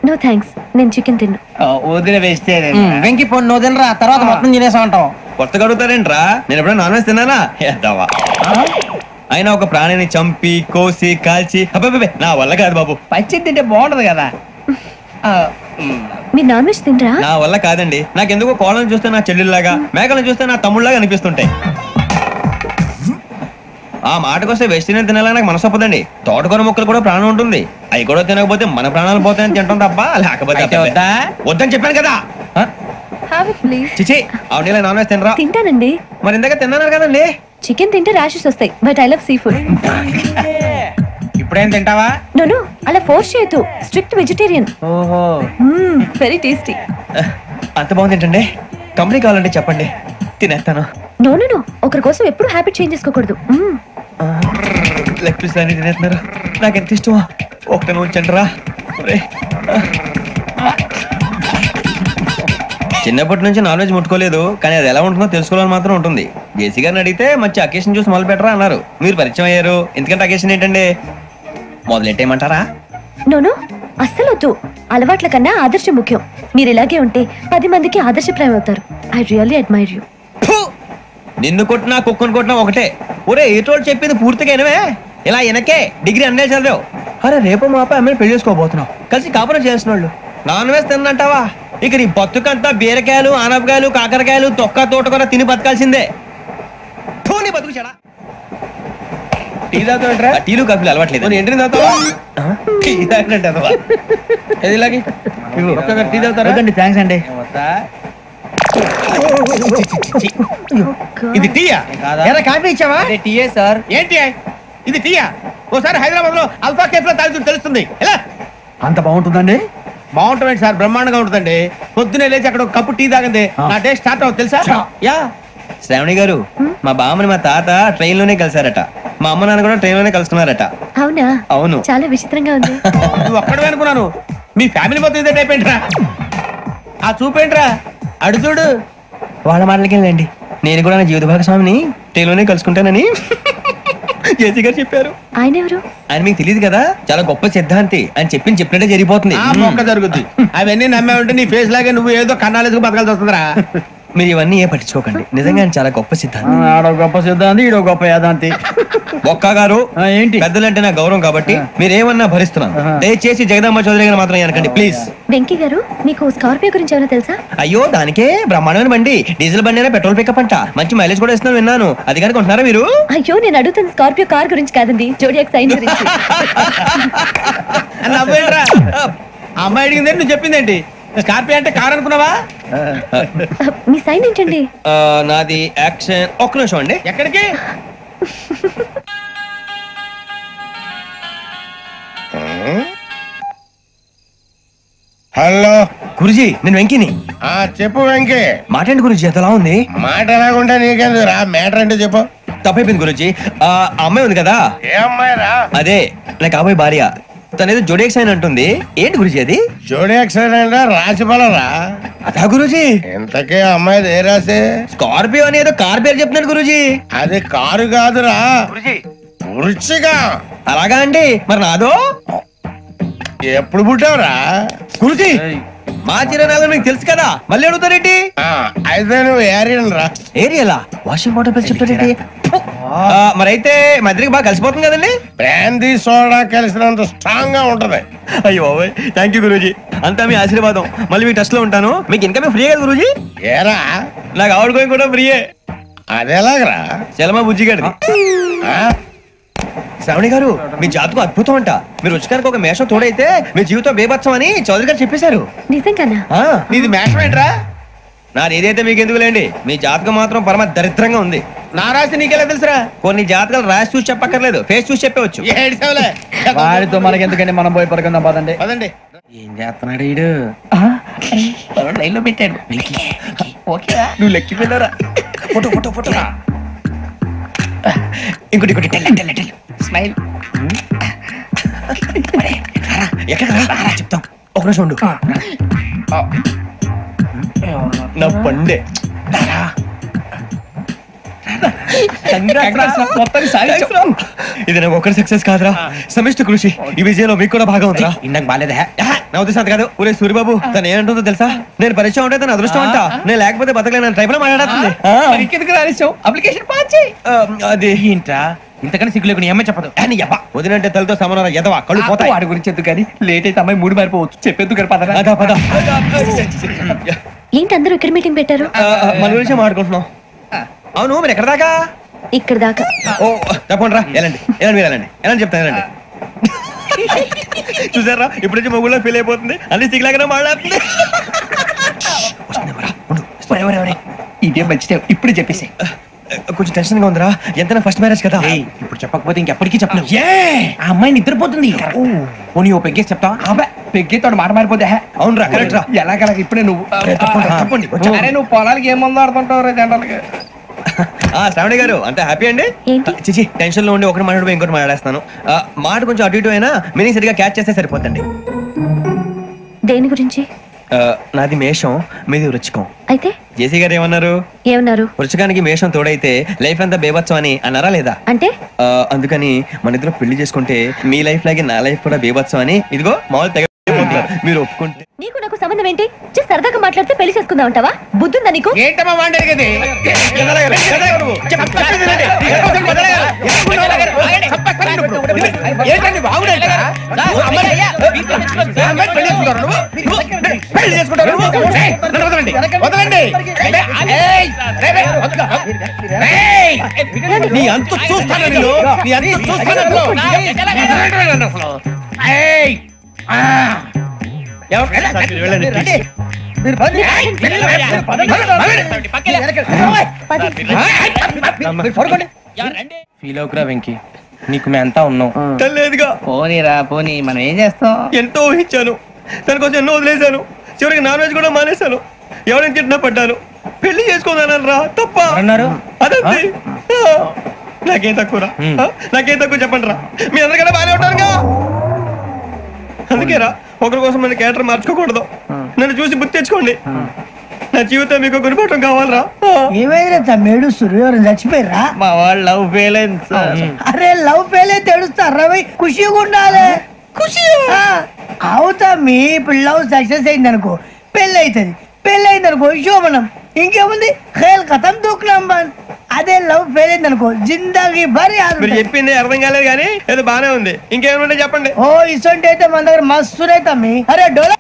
నో థ్యాంక్స్, నేను చికెన్ తిన్నా. వదిన వేస్తే వెంకి పొన్ను నువ్వు తినరా, తర్వాత మొత్తం తినేసా ఉంటాం. కొత్తగా అడుగుతారేంట్రా? నేను ఎప్పుడైనా నాన్ వెజ్ తిన్నానా? ఎద్దావా. అయినా ఒక ప్రాణిని చంపి కోసి కాల్చి అబ్బాయి నా వల్ల కాదు బాబు. పచ్చి తింటే బాగుంటది కదా. మీరు నాన్ వెజ్ తినరా? నా వల్ల కాదండి. నాకెందుకో కోళ్ళని చూస్తే నా చెల్లెల్లాగా, మేకలను చూస్తే నా తమ్ముళ్ళలాగా అనిపిస్తుంటాయి. ఆ మాటకొస్తే వెజిటేరియన్ తినాలని నాకు మనసు ఒప్పదండి. తోటకూర మొక్కలు కూడా ప్రాణం ఉంటుంది, అవి కూడా తినకపోతే మన ప్రాణాలు పోతాయని తింటాం తప్ప లేకపోతే వద్దని చెప్పాను కదా. చిచి అవునీ నాన్ వెజ్ తినరా? తింటానండి. మరి ఇందాక తిన్నాను కదండి. చికెన్ తింటే ర్యాషెస్ వస్తాయి, but I love sea food. ఇప్పుడేం తింటావా? నో అలా ఫోర్స్ చేయొద్దు, స్ట్రిక్ట్ వెజిటేరియన్. ఓహో వెరీ టేస్టీ. అంత బాగుంది ఏంటండి? కంపెనీ కావాలంటే చెప్పండి, తినేస్తాను. నో ఒకరి కోసం ఎప్పుడు హ్యాబిట్ చేంజ్ చేసుకోకూడదు. లెగ్ పీస్ అన్ని తినేస్తున్నారు, నాకు ఎంత ఇష్టమా. ఒకటే ఉంచండి రా. చిన్నప్పటి నుంచి నాన్ వెజ్ ముట్టుకోలేదు, కానీ అది ఎలా ఉంటుందో తెలుసుకోవాలని మాత్రం ఉంటుంది. జేసీ గారిని అడిగితే మంచి అకేషన్ చూసి మొదలు పెట్టరా అన్నారు. మీరు పరిచయం అయ్యారు, ఎందుకంటే అకేషన్ ఏంటండి? మొదలెట్టేయమంటారా? నో అస్సలు వద్దు. అలవాట్ల కన్నా ఆదర్శం ముఖ్యం. మీరు ఇలాగే ఉంటే 10 మందికి ఆదర్శప్రాయం అవుతారు. I really admire you. నిన్ను కొట్టినా కుక్కను కొట్టినా ఒకటే. ఒరే ఏటోళ్ళు చెప్పింది పూర్తిగా వినవే. ఇలా వెనకే డిగ్రీ అన్నే చదివావు. అరే రేపు మా అబ్బాయి అమ్మాయిని పెళ్లి చేసుకోబోతున్నావు, కలిసి కాపురం చేసిన వాళ్ళు. నాన్ వెజ్ తిన్నంటావా? ఇక నీ బతుకంతా బీరకాయలు, ఆనపకాయలు, కాకరకాయలు, తొక్క తోట కూడా తిని బతకాల్సిందే. నీ బతుకు చెడా. టీ తాగుతాంట్రా? టీలు కాఫీలు అలవాట్లేదు. ఎంట్రీ తాగుతావా? టీ తాగినట్టు ఇలాగే టీ తాగుతారా? థ్యాంక్స్ అండి. ఇది టీయా? కాఫీ ఇచ్చావా? టీయే సార్. ఏంటి ఇది టీయా? ఓసారి హైదరాబాద్ లో అల్ఫా కేఫ్ లో తాగుతూ తెలుస్తుంది. ఎలా అంత బాగుంటుందండి? బాగుంటుంది సార్, బ్రహ్మాండంగా ఉంటుందండి. పొద్దునే లేచి అక్కడ ఒక కప్పు టీ తాగింది నా డే స్టార్ట్ అవుతుంది తెలుసా? యా శ్రావణి గారు, మా బామ్మని మా తాత ట్రైన్ లోనే కలిసారట, మా అమ్మ నాన్న కూడా ట్రైన్ లోనే కలుసుకున్నారట. అవునా? అవును. చాలా విచిత్రంగా ఉంది. నువ్వు ఒక్కడే అనుకున్నాను, మీ ఫ్యామిలీ మొత్తం ఇదే టైప్ ఏంట్రా? ఆ చూపేంట్రా, అడు చూడు. వాళ్ళ మాటలకి వెళ్ళండి, నేను కూడా నా జీవిత భాగస్వామిని ట్రైన్ లోనే కలుసుకుంటానని జేసీ గారు చెప్పారు. ఆయన ఎవరు? ఆయన మీకు తెలియదు కదా, చాలా గొప్ప సిద్ధాంతి అని చెప్పినట్టే జరిగిపోతుంది. మొక్క జరుగుద్ది. అవన్నీ నమ్మే ఉంటే నీ ఫేస్ లాగే నువ్వు ఏదో కన్నాలేసుకు బతకాల్సి వస్తుందిరా. మీరు ఇవన్నీ ఏ పట్టించుకోకండి, నిజంగా ఆయన చాలా గొప్ప సిద్ధాంతి. ఆడో గొప్ప సిద్ధాంతి, ఈడో గొప్ప యాదాంతి. ఒక్క గారు ఏంటి పెద్దలంటే నా గౌరవం కాబట్టి మీరేమన్నా భరిస్తున్నాను. దయచేసి జగదాంబ చౌదరి గారు మాత్రం అనకండి ప్లీజ్. వెంకీ గారు, మీకు స్కార్పియో గురించి ఏమైనా తెలుసా? అయ్యో దానికే బ్రహ్మాండమైన బండి, డీజిల్ బండి అయినా పెట్రోల్ పికప్ అంట, మంచి మైలేజ్ కూడా ఇస్తున్నాను విన్నాను. అది కనుక ఉంటున్నారా మీరు? అయ్యో నేను అడుగుతుంది స్కార్పియో కార్ గురించి కాదండి, జోడియాక్ సైన్ గురించి. అమ్మాయి అడిగింది నువ్వు చెప్పిందేంటి? స్కార్పియో అంటే కార్ అనుకున్నావా? మీ సైన్ ఏంటండి? నాది యాక్షన్. ఒక్క నిమిషం అండి. ఎక్కడికి? హలో గురుజీ, నేను వెంకిని. చెప్పు వెంకీ. మాట ఏంటి గురుజీ, ఎంతలా ఉంది? మాట ఎలాగుంటా నీకెందుకు రా, మ్యాటర్ అంటే చెప్పు. తప్పైపోయింది గురుజీ. ఆ అమ్మాయి ఉంది కదా, ఏ అమ్మాయి రా? అదే నా కాబోయే భార్య. తనేదో జోడియాక్స్ అని అంటుంది. ఏంటి గురుజీ అది? జోడియాక్స్ అంటే రాసి బలరా? అదా గురుజీ. ఇంతకే అమ్మాయి ఏ రాసి? స్కార్పియో అని ఏదో కార్ పేరు చెప్తున్నాడు గురుజీ. అది కారు కాదురా, వృచ్చిగా. అలాగా అండి, మరి నాదో? ఎప్పుడు పుట్టావురా గురుజీ? మా చిరనాలు మీకు తెలుసు కదా, మళ్ళీ అడుగుతారేంటి? అయితే నువ్వు ఏరియన్ రా. ఏరియలా? వాషింగ్ వాటర్ పేరు చెప్తారేంటి? మరైతే మధ్యకి బాగా కలిసిపోతుంది కదండి. బ్రాందీ సోడా కలిసినంత స్ట్రాంగ్ గా ఉంటది. అయ్యో థ్యాంక్ యూ గురూజీ, అంతా మీ ఆశీర్వాదం. మళ్ళీ మీ టచ్ లో ఉంటాను. మీకు ఇంకా ఫ్రీ కదా గురూజీ? ఏరా, నాకు ఆవిడ గోయింగ్ కూడా ఫ్రీయే. అదేలాగరా? చలమా బుజ్జి గారిది. శ్రావణి గారు, మీ జాతకు అద్భుతం అంట. మీరు రుచికానికి ఒక మేషం తోడైతే మీ జీవితం బేబత్సం అని చౌదరి గారు చెప్పేశారు. నిజంగానా? నీది మేషం ఏంట్రా? నాది ఏదైతే మీకు ఎందుకులేండి, మీ జాతకం మాత్రం పరమ దరిద్రంగా ఉంది. నా రాసి నీకెలా తెలుసురా? కొన్ని జాతకాలు రాసి చూసి చెప్పక్కర్లేదు, ఫేస్ చూసి చెప్పవచ్చు. వాడితో మనకి ఎందుకంటే మనం పోయి పడుకుందాం పదండి. పదండి. ఏం చేస్తున్నాడు వీడు? లైన్ లో పెట్టాడు. ఓకేరా, నువ్వు లెక్కిపోయినారా? Photo photo photo. ఇంకోటి స్మైల్. ఎక్కడ చెప్తాం, ఒక నిమిషం ఉండు. నా పండే ఇది నాకు ఒకరి సక్సెస్ కాదురా, సమిష్టి కృషి. ఈ విజయంలో మీకు కూడా భాగం ఉందిరా. ఇందాక బాలేదా? నా ఉద్దేశం కాదు. ఊరే సూర్యబాబు, తను ఏమంటుందో తెలుసా? నేను పరిచయం ఉంటే తన అదృష్టం అంట, నేను లేకపోతే బతకలేను టైప్ లో మాట్లాడుతుంది. అప్లికేషన్ పాస్ చేయి. అది ఏంట్రా ఇంతకన్నా సిగ్గు లేకుండా ఏమై చెప్పదు. వదినంటే తలతో సమానం ఎదవా, కళ్ళు పోతాయి. వాడి గురించి ఎందుకు కానీ లేట్ అయితే అమ్మాయి మూడు మారిపోవచ్చు. చెప్పేందుకు పద. ఏంటి అందరూ ఇక్కడ మీటింగ్ పెట్టారు? మన గురించి మాట్లాడుకుంటున్నాం. అవును, మీరు ఎక్కడ దాకా? ఇక్కడ దాకా. ఓ తప్పకుండా రా, వెళ్ళండి వెళ్ళండి మీరు వెళ్ళండి వెళ్ళండి చెప్తాను, వెళ్ళండి. చూసారా, ఇప్పుడు నుంచి మొగుల్లో ఫీల్ అయిపోతుంది, అన్ని సిగ్లాగానే మాట్లాడుతుంది. ఇదే మంచి ఇప్పుడు చెప్పేసి. కొంచెం టెన్షన్ గా ఉందిరా, ఎంతైనా ఫస్ట్ మ్యారేజ్ కదా. ఇప్పుడు చెప్పకపోతే ఇంకెప్పటికీ చెప్పలేవు. ఆ అమ్మాయి నిద్రపోతుంది. పోనీ ఓ పెగ్గేసి చెప్తా. పెగ్గేతో మాట మారిపోతే. అవునురా, కరెక్ట్ రా. ఎలాగలాగ ఇప్పుడే నువ్వు తప్పండి. అరే నువ్వు పొలాలకి ఏం మందు ఆడుతుంటావు జనరల్ గా. శ్రావణి గారు, అంతే హ్యాపీ అండి? చిచి, టెన్షన్ లో ఉండి ఒకటి మాట్లాడిపోయి ఇంకోటి మాట్లాడేస్తాను. మాట కొంచెం అటు ఇటు అయినా మీనింగ్ సరిగా క్యాచ్ చేస్తే సరిపోతండి. దేని గురించి? నాది మేషం, మీది వృచ్చికం. అయితే జేసీ గారు ఏమన్నారు? వృచ్చికానికి మేషం తోడైతే లైఫ్ అంతా బేబత్సం అని అన్నారా లేదా? అంటే అందుకని మన ఇద్దరు పెళ్లి చేసుకుంటే మీ లైఫ్ లాగే నా లైఫ్ కూడా బేబత్సం అని, ఇదిగో మామూలు తెగ మీరు ఒప్పుకుంటే. నీకు నాకు సంబంధం ఏంటి? సరదాగా మాట్లాడితే పెళ్లి చేసుకుందాం అంటావా? బుద్ధుందా నీకు? ఏంటమ్మా మాట్లాడేది? నీ అంత చూస్తాను, నీ అంత చూస్తాను. ఫీల్ అవుకురా వెంకీ, నీకు మేమంతా ఉన్నాం. తెలియదుగా. పోనీరా పోనీ, మనం ఏం చేస్తాం? ఎంతో ఊహించాను, దానికోసం ఎన్నో వదిలేశాను. చివరికి నాన్ వెజ్ కూడా మానేశాను. ఎవరైనా తిట్టినా పడ్డాను. పెళ్లి చేసుకోదానని రా, తప్ప అన్నారు. అదంతే. నాకేం తక్కువ రా, నాకేం తక్కువ చెప్పండి రా. మీ అందరికన్నా బాగానే ఉంటారుగా. అందుకే రా, ఒకరి కోసం మన క్యారెక్టర్ మార్చుకోకూడదు. నన్ను చూసి బుద్ధి తెచ్చుకోండి. నా జీవితం మీకు గురిపటం కావాలరా. ఏమైనా తమ్మేడు సూర్యవరం చచ్చిపోయిరా? మా వాళ్ళు లవ్ ఫెయిల్ అయింది. అరే లవ్ ఫెయిల్ అయితే ఏడుస్తారా? ఖుషిగా ఉండాలి. ఖుషి అవుతా. మీ పిల్లవు సక్సెస్ అయింది అనుకో, పెళ్ళి అవుతుంది. పెళ్ళి అయింది అనుకో శోభనం. ఇంకేముంది, ఖేల్ కథం దూకునాం బాన్. అదే లవ్ ఫెయిల్ అయింది అనుకో జిందగీ భారీ. మీరు చెప్పింది అర్థం కాలేదు కానీ ఏదో బానే ఉంది. ఇంకేమైనా చెప్పండి. ఓ ఇసొంటి అయితే మన దగ్గర మస్తునే తమ్మి. అరే డోలా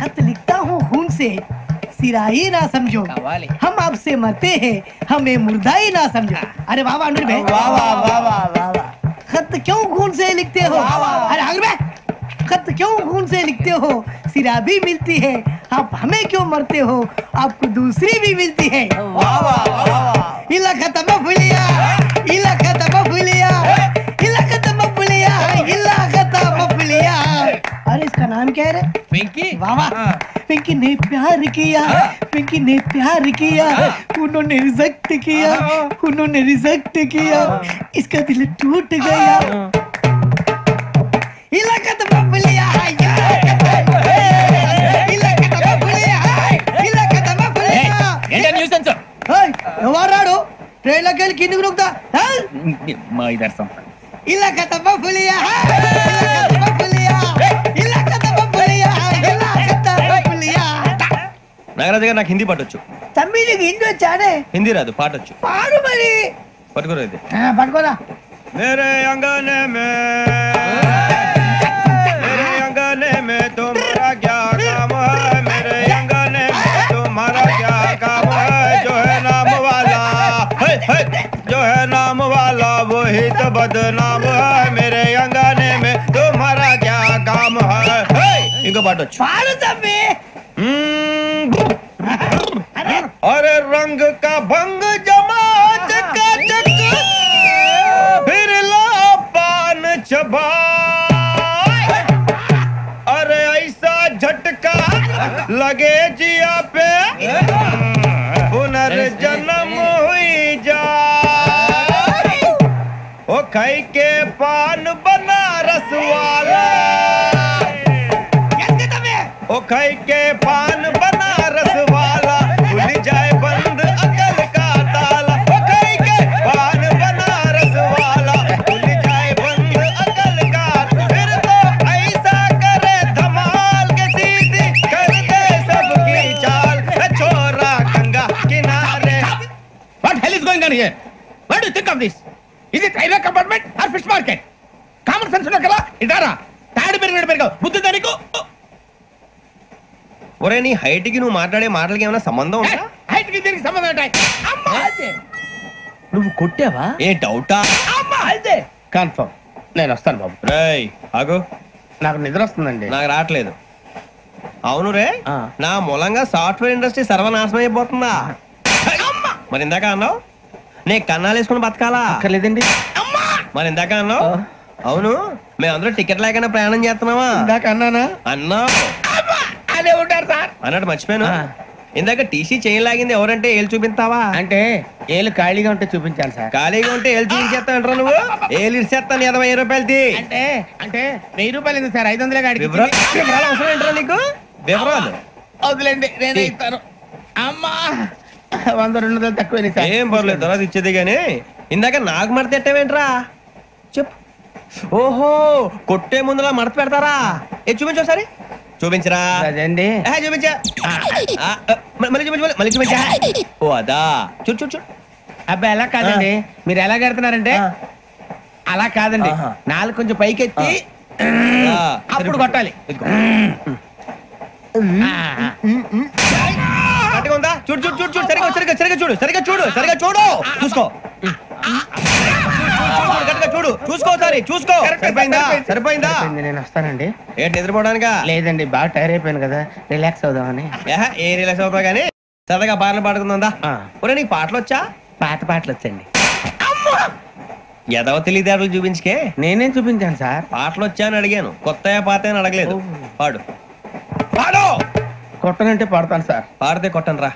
खत लिखता हूँ खून से, सिरा ही ना समझो, हम आपसे मरते हैं, हमें मुर्दा ही ना समझो. अरे वाह वाह अनुर भाई, वाह वाह वाह वाह वाह वाह. खत क्यों खून से लिखते हो? अरे अनुर भाई खत क्यों खून से लिखते हो? सिरा भी मिलती है, आप हमें क्यों मरते हो? आपको दूसरी भी मिलती है। इला खत्म फुलिया, इला खत्म फुलिया, इला खत्म फुलिया, इला खत्म फुलिया। अरे इसका नाम क्या है रे? पिंकी। वाह वाह, पिंकी ने प्यार किया, पिंकी ने प्यार किया, उन्होंने रिजेक्ट किया, उन्होंने रिजेक्ट किया, इसका दिल टूट गया। इलाका तो बबलिया है, इलाका तो बबलिया है, इलाका तो बबलिया। ఏంటా న్యూసెన్స్? ఎవరాడు ట్రైన్ లోకి వెళ్ళి కిందికి నొక్కుతా? మా ఇదర్శం ఇలాకా तो बबलिया है, इलाका तो बबलिया, इलाका तो बबलिया, इलाका तो बबलिया। నాగరాజు గారు నాకు హిందీ పాటొచ్చు. తమ్మి నీకు హిందీ వచ్చానే? హిందీ రాదు, పాటొచ్చు. పాడు మరి. పట్టుకోరా ఇది. పట్టుకోరా. मेरे अंगने में तुम्हारा क्या काम है? मेरे अंगने में तुम्हारा क्या काम है? जो है नाम वाला, जो है नाम वाला वही तो बदनाम है। मेरे अंगने में तुम्हारा क्या काम है? इनको बाटो पाड़ो तम्मी। अरे रंग का भंग जमा चकाचक, फिर ला पान चबा। अरे ऐसा झटका लगे जिया पे, पुनर्जन्म हुई जा। ओ खाई के पान बनारस वाला, ओ खाई के पान बनारस वाला, खुल जाए बंद अकल का ताला। ओ खाई के पान बनारस वाला, खुल जाए बंद अकल का। फिर तो ऐसा करे धमाल के सीधी कर दे सबकी चाल। छोरा गंगा किनारे। What hell is going on here? What do you think of this? Is it railway compartment or fish market? Common sense ఉన్నా కదా ఇదారా తాడు పెరిగావు బుద్ధి దానికి. ఒరే నీ హైట్ కి నువ్వు మాట్లాడే మాటలకి ఏమైనా సంబంధం ఉందా? హైట్ కి దీనికి సంబంధం ఉంటాయి. అమ్మా నువ్వు కొట్టావా? ఏ డౌటా? అమ్మా అయితే కన్ఫర్మ్. నేను వస్తాను బాబు. రేయ్ ఆగు, నాకు నిద్ర వస్తుందండి. నాకు రావట్లేదు. అవును రే, నా మూలంగా సాఫ్ట్వేర్ ఇండస్ట్రీ సర్వనాశనం అయిపోతుందా? మరి ఇందాక అన్నావు నే కన్నాలు వేసుకుని బతకాలా? లేదండి. మరి ఇందాక అన్నావు అవును మేమందరూ టికెట్ లేకుండా ప్రయాణం చేస్తున్నావా? ఇందాక అన్నానా? అన్నావు. అదే ఉంటారు సార్ అన్నట్టు మర్చిపోయాను. ఇందాక టీసీ చేయి లాగింది ఎవరంటే ఏళ్ళు చూపిస్తావా? అంటే ఏళ్ళు ఖాళీగా ఉంటే చూపించాలి సార్. ఖాళీగా ఉంటే ఏళ్ళు చూపించేస్తానంటారా నువ్వు? ఏళ్ళు ఇచ్చేస్తాను 20 రూపాయలది. అంటే అంటే 1000 రూపాయలు ఎందుకు సార్? 500 గాడికి వివరాలు అవసరం ఏంటరా నీకు? వివరాలు వదిలేండి, నేనే ఇస్తాను. అమ్మా 100 200 తక్కువ ఏం పర్లేదు, తర్వాత ఇచ్చేది గానీ ఇందాక నాకు మడత ఎట్టవేంట్రా చెప్పు. ఓహో కొట్టే ముందులా మడత పెడతారా? ఏ చూపించు ఒకసారి. చూపించరా? అదండి చూపించా. మళ్ళీ చూపించు, మళ్ళీ చూపించా. ఓ అదా, చూడు చూడు చూడు. అబ్బాయి ఎలా కాదండి, మీరు ఎలా కడుతున్నారంటే అలా కాదండి, నాలుగు కొంచెం పైకెత్తి అప్పుడు కొట్టాలి. కరెక్ట్గా ఉందా? చూడు చూడు చూడు చూడు, సరిగా సరిగా సరిగా చూడు, సరిగా చూడు, సరిగా చూడు, చూసుకో. చూడు చూసుకో, సరే చూసుకో. సరిపోయిందా? సరిపోయిందా? నేను వస్తానండి. ఏంటి నిద్రపోవడానికా? లేదండి, బాగా టైర్ అయిపోయాను కదా, రిలాక్స్ అవుదామని. ఏ రిలాక్స్ అవుతావు కానీ సరదాగా పాటలు పాడుకుందా? ఒరే నీకు పాటలు వచ్చా? పాత పాటలు వచ్చండి. ఎదవ తెలివితేటలు చూపించుకే. నేనేం చూపించాను సార్? పాటలు వచ్చా అని అడిగాను, కొత్త పాత అని అడగలేదు. పాడు పాడు. కొట్టనంటే పాడతాను సార్. పాడితే కొట్టను రా.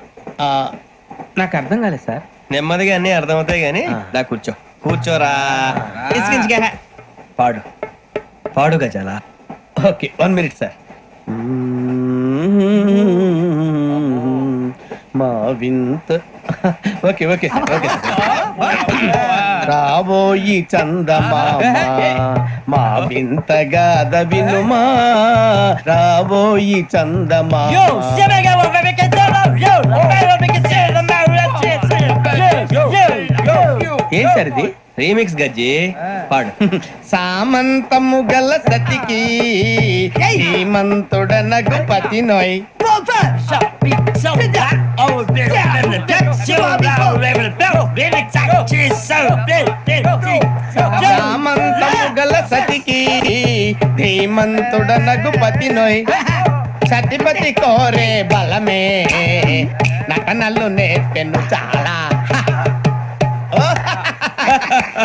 నాకు అర్థం కాలేదు సార్. నెమ్మదిగా అన్ని అర్థమవుతాయి గానీ నా కూర్చో. కూర్చోరా. పాడు పాడు గజాల. Okay 1 minute sir. మా వింత. Okay okay sir, okay sir. రాబోయి చందమామ మా వింతగా వినుమా, రాబోయి చందమామ. ఏం సార్ ఇది? రీమిక్స్ గజ్జి. పాడు. సామంతము గల సతికి శ్రీమంతుడనగు పతి నోయ్. సామంతము గల సతికి ధీమంతుడనగు పతి నోయ్ సతిపతి కోరే బలమే నటనలు నేర్పెను చాలా.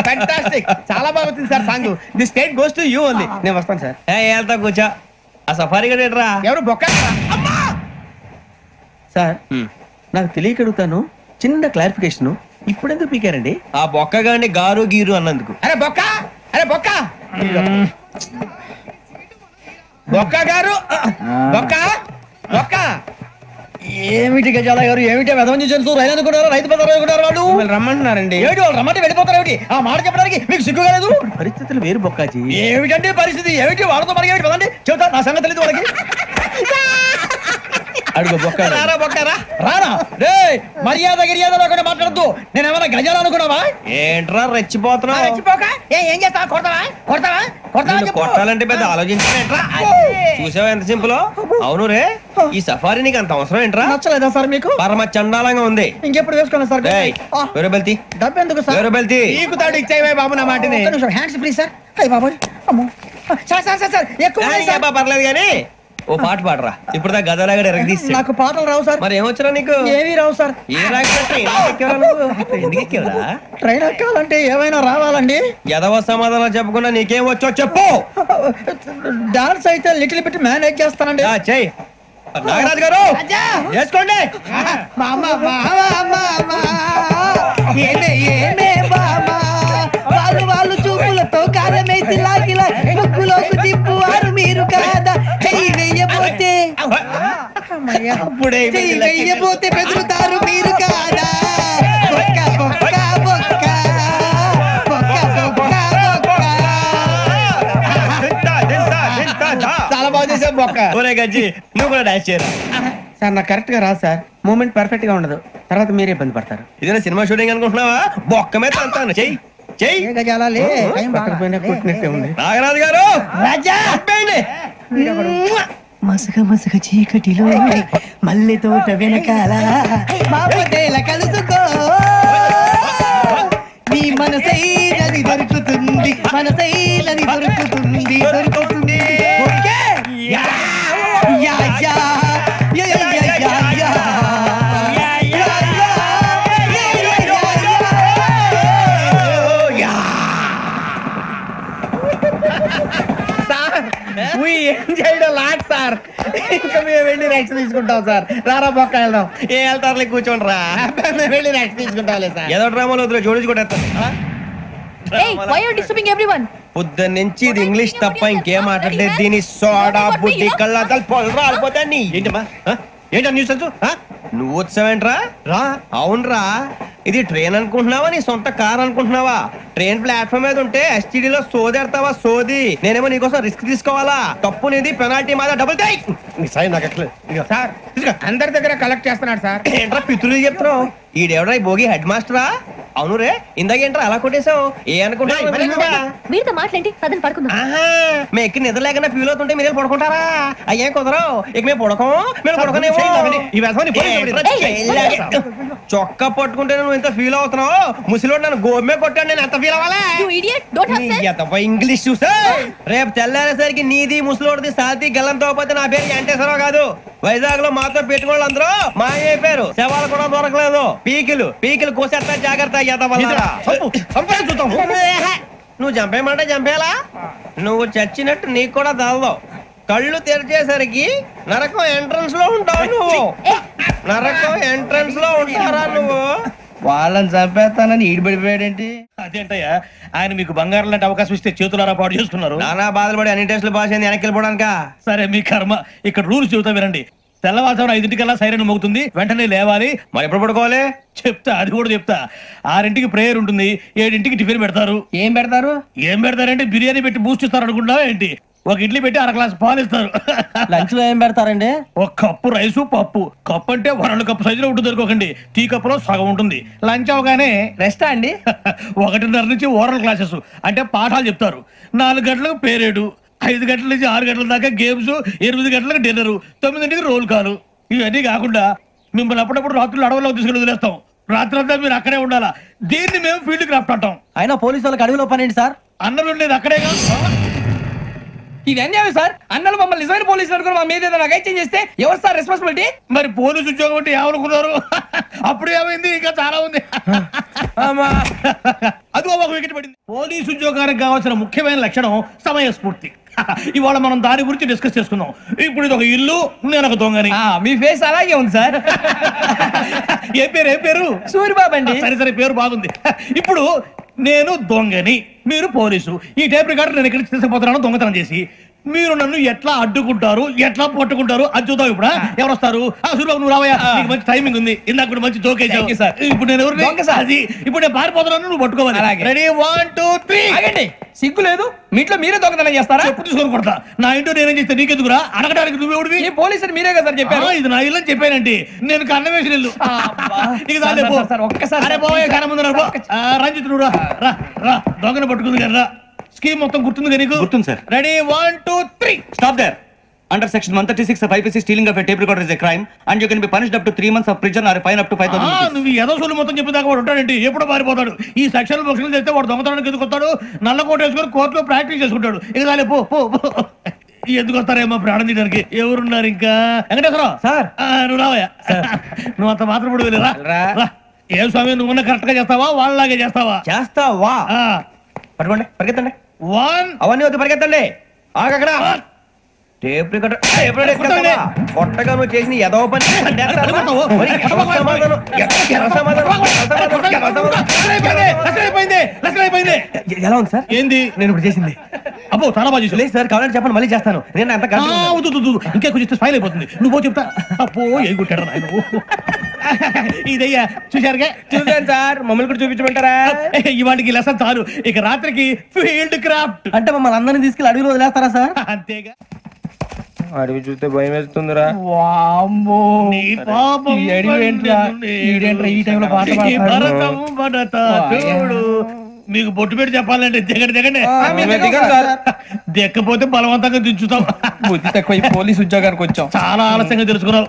ఫ్యాంటాస్టిక్, చాలా బాగా వచ్చింది sir song. The state goes to you only. నేను వస్తాను సార్. వెళ్తా కూర్చో. ఆ సఫారీ గడేట్రా ఎవరు బొక్క సార్ నాకు తెలియక అడుగుతాను, చిన్న క్లారిఫికేషన్. ఇప్పుడెందుకు పీకారండి? ఆ బొక్క గాని గారు గీరు అన్నందుకు. అరే బొక్క, అరే బొక్క, బొక్క గారు, బొక్క బొక్క. ఏమిటి గజాల గారు, ఏమిటి వెదవని చూసారు? రైలు అనుకున్నారు, రైతు బజార్ అనుకున్నారు. వాళ్ళు రమ్మంటున్నారండి. ఏమిటి వాళ్ళు రమ్మంటే వెళ్ళిపోతారు? ఏమిటి ఆ మాట చెప్పడానికి మీకు సిగ్గు కాలేదు? పరిస్థితులు వేరు బొక్కాజీ. ఏమిటంటే పరిస్థితి? ఏమిటి వాళ్ళతో మనకి ఏమిటి పదండి చెబుతా, నా సంగతి తెలియదు వాళ్ళకి. అడుగు బొక్క. రారా బొక్కరా, రానా రే, మర్యాద గిర్యాద లేకుండా మాట్లాడద్దు. నేను ఏమైనా గజాలు అనుకున్నావా? ఏంట్రా రెచ్చిపోతున్నావు? రెచ్చిపోక ఏం చేస్తావా? కొడతావా కొడతావా కొడతావా? కొట్టాలంటే పెద్ద ఆలోచించానేట్రా. చూసావా ఎంత సింపుల్? అవును రే, ఈ సఫారీ నీకు అంత అవసరం ఏంట్రా? నచ్చలేదా సార్ మీకు? పరమ చండాలంగా ఉంది. ఇంకెప్పుడు వేసుకోండి సార్. వేరే బెల్తి, డబ్బు ఎందుకు సార్? వేరే బెల్తి. నీకు తాడు ఇచ్చేవే బాబు నా మాటని. Hands please sir. అయ్యి బాబు, అమ్మో సార్ సార్ సార్ సార్ ఎక్కువ పర్లేదు కానీ ఓ పాట పాడరా. ఇప్పుడు దా గదలాగడ ఎరగదీసి. నాకు పాటలు రావు సార్. మరి ఏమొచ్చరా నీకు? ఏమీ రావు సార్. ఏ రాకపోతే ఎందుకు ఎక్కేవరా? ట్రైన్ ఎక్కాలంటే ఏమైనా రావాలండి. ఎదవ సమాధానం చెప్పకుండా నీకేం వచ్చో చెప్పు. డాన్స్ అయితే లిటిల్ బిట్ మేనేజ్ చేస్తానండి. చెయ్యి నాగరాజు గారు, చేసుకోండి. వాళ్ళు వాళ్ళు చూపులతో కారమేసి లాగిలా ముక్కులోకి తిప్పువారు మీరు కాదా? చెయ్యి వెయ్యబోతే చెయ్యి వెయ్యబోతే బెదురుతారు మీరు కాదా? బొక్క బొక్క బొక్క బొక్క బొక్క బొక్క. చాలా బాగా చేసావు బొక్క. ఒరే గజ్జి, నువ్వు కూడా డాన్స్ చేయరా. సార్ నాకు కరెక్ట్ గా రాదు సార్. మూమెంట్ పర్ఫెక్ట్ గా ఉండదు, తర్వాత మీరే ఇబ్బంది పడతారు. ఇదేనా సినిమా షూటింగ్ అనుకుంటున్నావా? బొక్క మీద అంతాను. చెయ్యి చెయ్యి. కొట్టినట్టే ఉంది. నాగరాజు గారు, రాజా మసక మసక చీకటిలో మల్లె తోట వెనకాల మాపదేల కలుసుకో, నీ మనసైనది దొరుకుతుంది, మనసైనది దొరుకుతుంది దొరుకుతుంది. Okay yeah yeah yeah yeah yeah yeah yeah. Lot sir. ఇంకా మేము వెళ్ళి రెక్స్ తీసుకుంటాం సార్. రారా బొక్క వెళ్దాం. ఏ వెళ్తారులే, కూర్చోండి రా. మేము వెళ్ళి రెక్స్ తీసుకుంటాంలే సార్. ఏదో డ్రామాలో వద్దులే, జోడించుకుంటా. పొద్దున్న నుంచి ఇది ఇంగ్లీష్ తప్ప ఇంకేం మాట్లాడలేదు. దీని సోడా బుద్ధి కళ్ళ పొలం రాలిపోతా. నీ ఏంటమ్మా ఏంటా న్యూస్ నువ్వు వచ్చావేంట్రా? రా. అవునరా, ఇది ట్రైన్ అనుకుంటున్నావా నీ సొంత కార్ అనుకుంటున్నావా? ట్రైన్ ప్లాట్ఫామ్ మీద ఉంటే ఎస్టీడీలో సోదేడతావా సోది? నేనేమో నీకోసం రిస్క్ తీసుకోవాలా? తప్పు నీది, పెనాల్టీ మాదా, డబుల్ టై. సార్ అందరి దగ్గర కలెక్ట్ చేస్తున్నాడు సార్. ఏంట్రా పితులు చెప్తున్నావు? ఈడెవడ్రా ఈ భోగి హెడ్ మాస్టరా? అవును రే, ఇందాకేంట్రా అలా కొట్టేశావు? ఏ అనుకుంటున్నావు? మీరుతో మాట్లాడి పదని పడుకుందాం. మేము ఎక్కి నిద్ర లేకుండా ఫీల్ అవుతుంటే మీరే పడుకుంటారా? అయ్యే కుదరవు. ఇక మేము పడకం, మేము పడకనేమో. చొక్కా పట్టుకుంటే నువ్వు ఎంత ఫీల్ అవుతున్నావు? ముసలివాడు నన్ను గోమే కొట్టాడు, నేను ఎంత ఫీల్ అవ్వాలా? ఇంగ్లీష్ చూసా. రేపు తెల్లారేసరికి నీది ముసలోడిది సాతి గల్లంతో పోతే నా పేరు వెంకటేశ్వరరావు కాదు. వైజాగ్ లో మాతో పెట్టుకోళ్ళు అందరూ మాయైపోయారు. శవాలు కూడా దొరకలేదు. పీకిలు పీకిలు కోసేస్తా, జాగ్రత్త. నువ్వు చంపేయమంటే చంపేలా? నువ్వు చచ్చినట్టు నీకు కూడా తగదు. కళ్ళు తెరిచేసరికి నరకం ఎంట్రన్స్ లో ఉంటావు నువ్వు. నరకం ఎంట్రన్స్ లో ఉంటారా నువ్వు? వాళ్ళని చంపేస్తానని ఈడిపడిపోయాడేంటి? అదేంటయ్యా, ఆయన మీకు బంగారం లాంటి అవకాశం ఇస్తే చేతులారా పాటు చేసుకున్నారు. నానా బాధపడి అన్ని టెస్టులు పాస్ అయింది, వెనక్కి వెళ్ళిపోవడానికా? సరే మీ కర్మ. ఇక్కడ రూల్స్ చెబుతా వినండి. తెల్లవారుజామున 5:00కల్లా సైరన్ మోగుతుంది, వెంటనే లేవాలి. మరి ఎప్పుడు పడుకోవాలి? చెప్తా, అది కూడా చెప్తా. 6ంటికి ప్రేయర్ ఉంటుంది, 7ంటికి టిఫిన్ పెడతారు. ఏం పెడతారు? ఏం పెడతారంటే బిర్యానీ పెట్టి బూస్ట్ ఇస్తారు అనుకుంటున్నావా ఏంటి? ఒక ఇడ్లీ పెట్టి 1 గ్లాస్ పాలు ఇస్తారు. లంచ్ లో ఏం పెడతారండి? ఒక కప్పు రైసు పప్పు. కప్పు అంటే 1 కప్పు సైజులో ఉంటుంది అనుకోకండి. టీ కప్పులో సగం ఉంటుంది. లంచ్ అవగానే రెస్టా అండి? 1:30 నుంచి ఓరల్ క్లాసెస్ అంటే పాఠాలు చెప్తారు. 4 గంటలకు పేరేడు, 5 గంటల నుంచి 6 గంటల దాకా గేమ్స్, 8 గంటలకు డిన్నర్, 9ంటికి రోల్ కాలు. ఇవన్నీ కాకుండా మిమ్మల్ని అప్పుడప్పుడు రాత్రులు అడవుల్లో తీసుకుని వదిలేస్తాం. రాత్రంతా మీరు అక్కడే ఉండాలా. దీన్ని మేము ఫీల్డ్ క్రాఫ్ట్ అంటాం. అయినా పోలీసు వాళ్ళకి అడవిలో పనేంటి సార్? అన్నం ఉండేది అక్కడే కాదు. ఇది అన్యాయం సార్. అన్నలు మమ్మల్ని నిజమైన పోలీసులు అనుకుని మా మీద ఏదైనా నగైత్యం చేస్తే ఎవరు సార్ రెస్పాన్సిబిలిటీ? మరి పోలీసు ఉద్యోగం అంటే ఏమనుకున్నారు? అప్పుడు ఏమైంది? ఇంకా చాలా ఉంది. అదిగో ఒక వికెట్ పడింది. పోలీసు ఉద్యోగానికి కావాల్సిన ముఖ్యమైన లక్షణం సమయస్ఫూర్తి. ఇవాళ మనం దాని గురించి డిస్కస్ చేసుకుందాం. ఇప్పుడు ఇది ఒక ఇల్లు, నేను ఒక దొంగని. మీ ఫేస్ అలాగే ఉంది సార్. ఏ పేరు? సూరిబాబు అండి. సరే పేరు బాగుంది. ఇప్పుడు నేను దొంగని, మీరు పోలీసు. ఈ టైప్ రికార్డు నేను ఇక్కడికి తీసుకుపోతున్నాను దొంగతనం చేసి. మీరు నన్ను ఎట్లా అడ్డుకుంటారు, ఎట్లా పట్టుకుంటారు అది చూద్దాం. ఇప్పుడు ఎవరు వస్తారు? సూరిబాబు నువ్వు రావయ్యా, నీకు మంచి టైమింగ్ ఉంది. ఇందాక కూడా మంచి జోక్ వేసావు. ఇప్పుడు నేను ఎవరు? ఇప్పుడు నేను పారిపోతున్నాను, నువ్వు పట్టుకోవాలి. రెడీ 1 2 3. ఆగండి, సిగ్గు లేదు? మీ ఇంట్లో మీరే దొంగతనం చేస్తారా? చెప్పు తీసుకొని కొడతా. నా ఇంట్లో నేనేం చేస్తే నీకెందుకురా? అడగడానికి నువ్వెవడివి? ఈ పోలీసులు మీరే కదా సార్ చెప్పారు. ఇది నా ఇల్లు అని చెప్పానండి. నేను కన్నం వేసిన ఇల్లు. ఒక్కసారి రంజిత్ నువ్వు రా, దొంగను పట్టుకుంది కదా. స్కీమ్ మొత్తం గుర్తుంది కదా నీకు? గుర్తుంది sir. Ready 1 2 3. Stop there. Under section 136 of IPC, stealing of a tape recorder is a crime and you can be punished up to 3 months of prison or a fine up to 5,000 rupees. నువ్వు ఏదో సొల్లు మొత్తం చెప్పేదాకా వాడు ఉంటాడండి. ఎప్పుడు పారిపోతాడు? ఈ సెక్షన్ బుక్స్లు చేస్తే వాడు దొంగతనానికి ఎందుకు వస్తాడు? నల్ల కోట వేసుకొని కోర్టులో ప్రాక్టీస్ చేసుకుంటాడు. ఇక చాలే పో. ఎందుకు వస్తారేమో ప్రాణం తీయడానికి. ఎవరున్నారు ఇంకా? వెంకటేశ్వరరావు సార్, నువ్వు రావయ్యా. నువ్వు అంత మాత్రం ఇప్పుడు వెళ్ళి రా. ఏ స్వామి, నువ్వు కరెక్ట్ గా చేస్తావా వాళ్ళలాగే చేస్తావా? చేస్తావా? పట్టుకోండి, పరిగెత్తండి. 1 అవన్నీ వద్దు, పరిగెత్తండి. ఆగక్కడ టేప్ రికార్డర్ కొట్టగా నువ్వు చేసిన ఏదో పని. ఎలా ఉంది సార్? ఏంది నేను ఇప్పుడు చేసింది? అబ్బో చాలా బాగా చేసి. లేదు సార్, కావాలంటే చెప్పండి, మళ్ళీ చేస్తాను. నేను అంత ఇంకా కొంచెం స్మైల్ అయిపోతుంది. నువ్వు చెప్తా. అబ్బో ఏ కొట్టాడు నాయన. ఇదయ్యా చూశారుగా? చూసాను సార్. మమ్మల్ని కూడా చూపించమంటారా? ఇవాటికి లెసన్ చాలు. ఇక రాత్రికి ఫీల్డ్ క్రాఫ్ట్. అంటే మమ్మల్ని అందరినీ తీసుకెళ్ళి అడుగులో వదిలేస్తారా సార్? అంతేగా. అడవి చూస్తే భయం వేస్తుందిరా. మీకు బొట్టు పెట్టి చెప్పాలంటే దిగండి. దిక్కపోతే బలవంతంగా దించుతాం. బుద్ధి తక్కువ, పోలీసు ఉద్యోగానికి వచ్చాం. చాలా ఆలస్యంగా తెలుసుకున్నావు.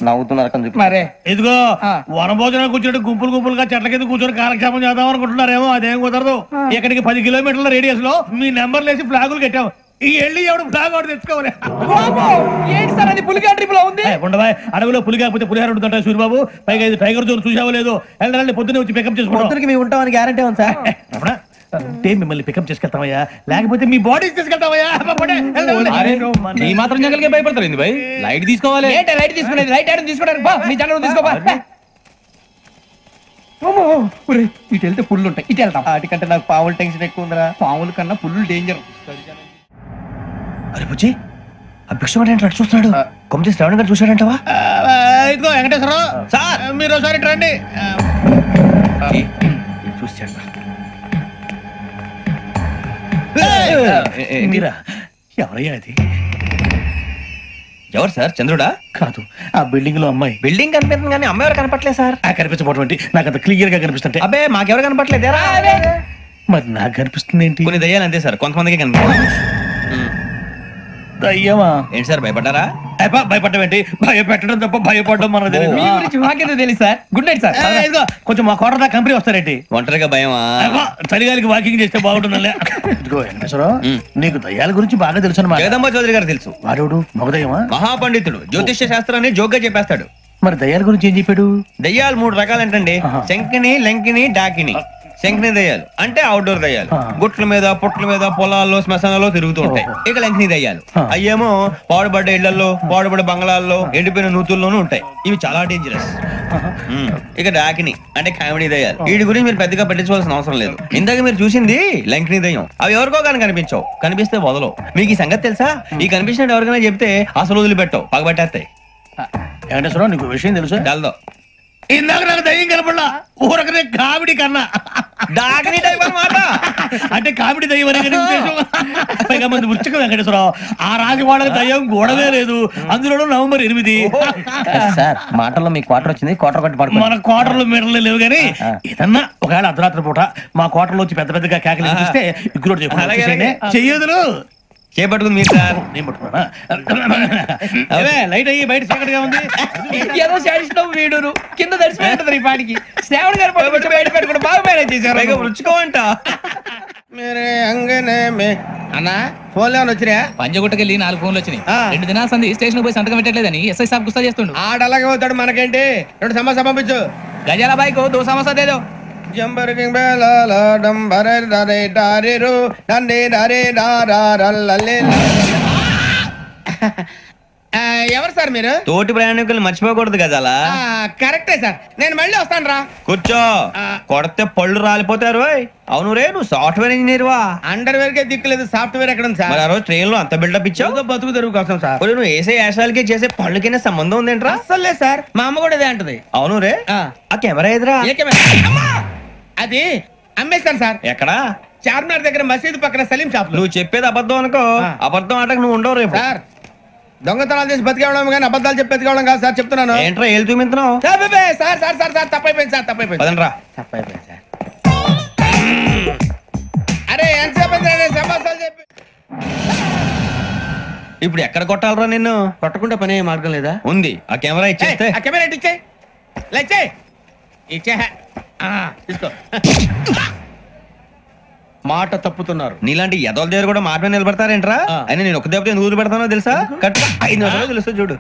నవ్వుతున్నారు. ఇదిగో వనభోజనానికి కూర్చొని గుంపులుగా చెట్ల కింద కూర్చొని కాలక్షేపం చేద్దాం అనుకుంటున్నారేమో. అదేం కుదరదు. ఇక్కడికి 10 కిలోమీటర్ల రేడియస్ లో మీ నెంబర్లు వేసి ఫ్లాగులు కట్టాం. ఈ ఎల్లి ఎవడు ఫ్లాగ్ ఒకటి తెచ్చుకోవాలి. ఏంటి సార్ అది? పులిగా ట్రిప్ లో ఉంది. ఉండవా? అడవిలో పులి కాకపోతే పులిహార ఉంటుంటా సూరిబాబు. పైగా ఇది టైగర్ జోన్ చూసావో లేదో. వెళ్ళండి, పొద్దున్నే వచ్చి పికప్ చేసుకుంటాం. మేము ఉంటామని గ్యారంటీ ఉంది సార్. అంటే మిమ్మల్ని పికప్ చేసుకెళ్తామయ్యా, లేకపోతే మీ బాడీ తీసుకెళ్తామయ్యా. ఈ మాత్రం జంగల్కే భయపడతారు భయ్. లైట్ తీసుకోవాలి. లైట్ తీసుకునేది? లైట్ ఐరన్ తీసుకోవడానికి మీ జంగల్ తీసుకోవా. ఇటు వెళ్తే పుల్లు ఉంటాయి, ఇటు వెళ్తాం. వాటికంటే నాకు పావులు టెన్షన్ ఎక్కువ ఉందిరా. పాముల కన్నా పుల్లు డేంజర్. అరే బుజ్జి, ఆ భిక్షం ఏంటి చూస్తున్నాడు? కొమ్మ శ్రావణ్ గారు చూశాడంటవా? ఇదిగో వెంకటేశ్వరరావు సార్, మీరు ఒకసారి రండి. చూశాడు. మీరా? ఎవరయ్యా అది? ఎవరు సార్? చంద్రుడా? కాదు, ఆ బిల్డింగ్ లో అమ్మాయి. బిల్డింగ్ కనిపిస్తుంది కానీ అమ్మాయి ఎవరు కనపట్లేదు సార్. కనిపించబోటువంటి నాకు అంత క్లియర్ గా కనిపిస్తుంటే. అబ్బే మాకెవరు కనపట్లేదు. మరి నాకు కనిపిస్తుంది ఏంటి? కొన్ని దయ్యాలు అంతే సార్, కొంతమందికి కనిపిస్తుంది. దయ్యమా? ఏంటి సార్ భయపడ్డారా? భయపడడం ఏంటి? భయపెట్టడం తప్ప భయపడడం మన మాకేదో తెలుసు సార్. Good night sir. కొంచెం మా కోట దాకా కంపెనీ వస్తారేంటి? ఒంటరిగా భయమా? చలిగాలికి వాకింగ్ చేస్తే బాగుంటుందిలే. ఇదిగో వెంకటేశ్వరరావు, నీకు దయ్యాల గురించి బాగా తెలుసు అన్నమాట. జగదంబ చౌదరి గారు తెలుసు. వాడు మగదయ్యమా? మహాపండితుడు, జ్యోతిష్య శాస్త్రాన్ని జోగ్గా చెప్పేస్తాడు. మరి దయ్యాల గురించి ఏం చెప్పాడు? దయ్యాలు 3 రకాలంటండి. శంకిని, లంకిని, డాకిని. శంకిని దయ్యాలు అంటే అవుట్డోర్ దయ్యాలు. గుట్ల మీద, పుట్ల మీద, పొలాల్లో, శ్మశానాల్లో తిరుగుతూ ఉంటాయి. ఇక లంకిని దయ్యాలు అయ్యేమో పాడుబడ్డ ఇళ్లలో, పాడుబడ్డ బంగ్లాల్లో, ఎండిపోయిన నూతుల్లోనూ ఉంటాయి. ఇవి చాలా డేంజరస్. ఇక డాకిని అంటే కామెడీ దయ్యాలు. వీటి గురించి మీరు పెద్దగా పట్టించుకోవాల్సిన అవసరం లేదు. ఇందాక మీరు చూసింది లంకిని దయ్యం. అవి ఎవరికో కానీ కనిపించవు, కనిపిస్తే వదలవు. మీకు ఈ సంగతి తెలుసా? ఈ కనిపించినట్టు ఎవరికైనా చెప్తే అసలు వదిలిపెట్టవు, పగబట్టేస్తాయి. వెంకటేశ్వరరావు, నీకు విషయం తెలుసు? డల్దో. ఇందాక నాకు దయ్యం కనపడలా, ఊరకనే కామెడీ కన్నా. డాకిని టైప్ అన్నమాట. అంటే కామెడీ దయ్యం అనే పైగా మంది వృచ్చిక వెంకటేశ్వరరావు. ఆ రాజు వాళ్ళకి దయ్యం గోడవే లేదు. అందులో నవంబర్ 8. సార్ మాటల్లో మీ క్వార్టర్ వచ్చింది, క్వార్టర్ కట్టి పడుకో. మన క్వార్టర్లో మీటర్లు లేవు కానీ ఏదన్నా ఒకవేళ అర్ధరాత్రి పూట మా క్వార్టర్లో వచ్చి పెద్ద పెద్దగా కేకలు చూస్తే ఇగ్గురు చెయ్యదులు చేపట్టుకుంది మీరు సార్. నేను పట్టుకున్నా. లైట్ అయ్యి బయట చీకటిగా ఉంది. ఏదో శాడిస్తాం వీడును కింద దర్శనం ఈ పాటికి. శ్రావణ్ గారు బయట పెట్టుకుంటే బాగా మేనేజ్ చేశారు. రుచుకోవంట. అన్నా ఫోన్లో ఏమైనా వచ్చినాయా? పంజగుట్టకెళ్ళి 4 ఫోన్లు వచ్చినాయి. 2 దినాల సంది స్టేషన్ పోయి సంతకం పెట్టలేదని ఎస్ఐ సాబ్ గుస్తా చేస్తుండు. ఆడలాగే పోతాడు, మనకేంటి? 2 సమోసా పంపించు. గజాల బైక్ 2 సమోసా దేదో. జంబరకింగ్ బేలాల డంబరే డరే డారిరు నందే డరే డారారల్లలే. ఎవరు సార్ మీరు? తోటి ప్రయాణికులు మర్చిపోకూడదు గజాల. కరెక్టే సార్, నేను మళ్ళీ వస్తాను రా. కూర్చో, కొడితే పళ్ళు రాలిపోతారు. అవును రే, నువ్వు సాఫ్ట్వేర్ ఇంజనీర్ వా? అండర్వేర్ కే దిక్కులేదు, సాఫ్ట్వేర్ ఎక్కడ ఉంది సార్? మరి ఆ రోజు ట్రైన్ లో అంత బిల్డప్ ఇచ్చావు. బతుకు తెరుగు కోసం సార్. నువ్వు వేసే యాశాలకి చేసే పళ్ళకైనా సంబంధం ఉందేంట్రా? అస్సలు లేదు సార్, మా అమ్మ కూడా ఇదే అంటది. అవును రే, ఆ కెమెరా ఎదురా? ఏ కెమెరా? అది అమ్మేస్తాను సార్. ఎక్కడా? చార్మినార్ దగ్గర మసీదు పక్కన సలీం షాప్. నువ్వు చెప్పేది అబద్ధం అనుకో, అబద్ధం ఆటకు నువ్వు ఉండవు రేపు. సార్, దొంగతనాలు చేసి బతికేవడం కానీ అబద్ధాలు చెప్పి బతికేవడం కాదు సార్, చెప్తున్నాను. ఏంట్రా ఏళ్ళు చూపించినావు? సార్ సార్ సార్ సార్ తప్పైపోయింది సార్, తప్పైపోయింది. పదండ్రా. తప్పైపోయింది సార్. అరే ఎంతసేపు సమస్యలు చెప్పి ఇప్పుడు ఎక్కడ కొట్టాలరా నిన్ను? కొట్టకుండా పనే మార్గం లేదా? ఉంది, ఆ కెమెరా ఇచ్చేస్తే. ఆ కెమెరా ఇచ్చే లేచే ఇచ్చే తీసుకో. మాట తప్పుతున్నారు. నీలాంటి ఎదల దగ్గర కూడా మాట మీద నిలబడతారేంట్రా? అయినా నేను ఒక దెబ్బతో ఎందుకు పెడతానో తెలుసా? కరెక్ట్ 5 నిమిషాలు తెలుస్తా చూడు.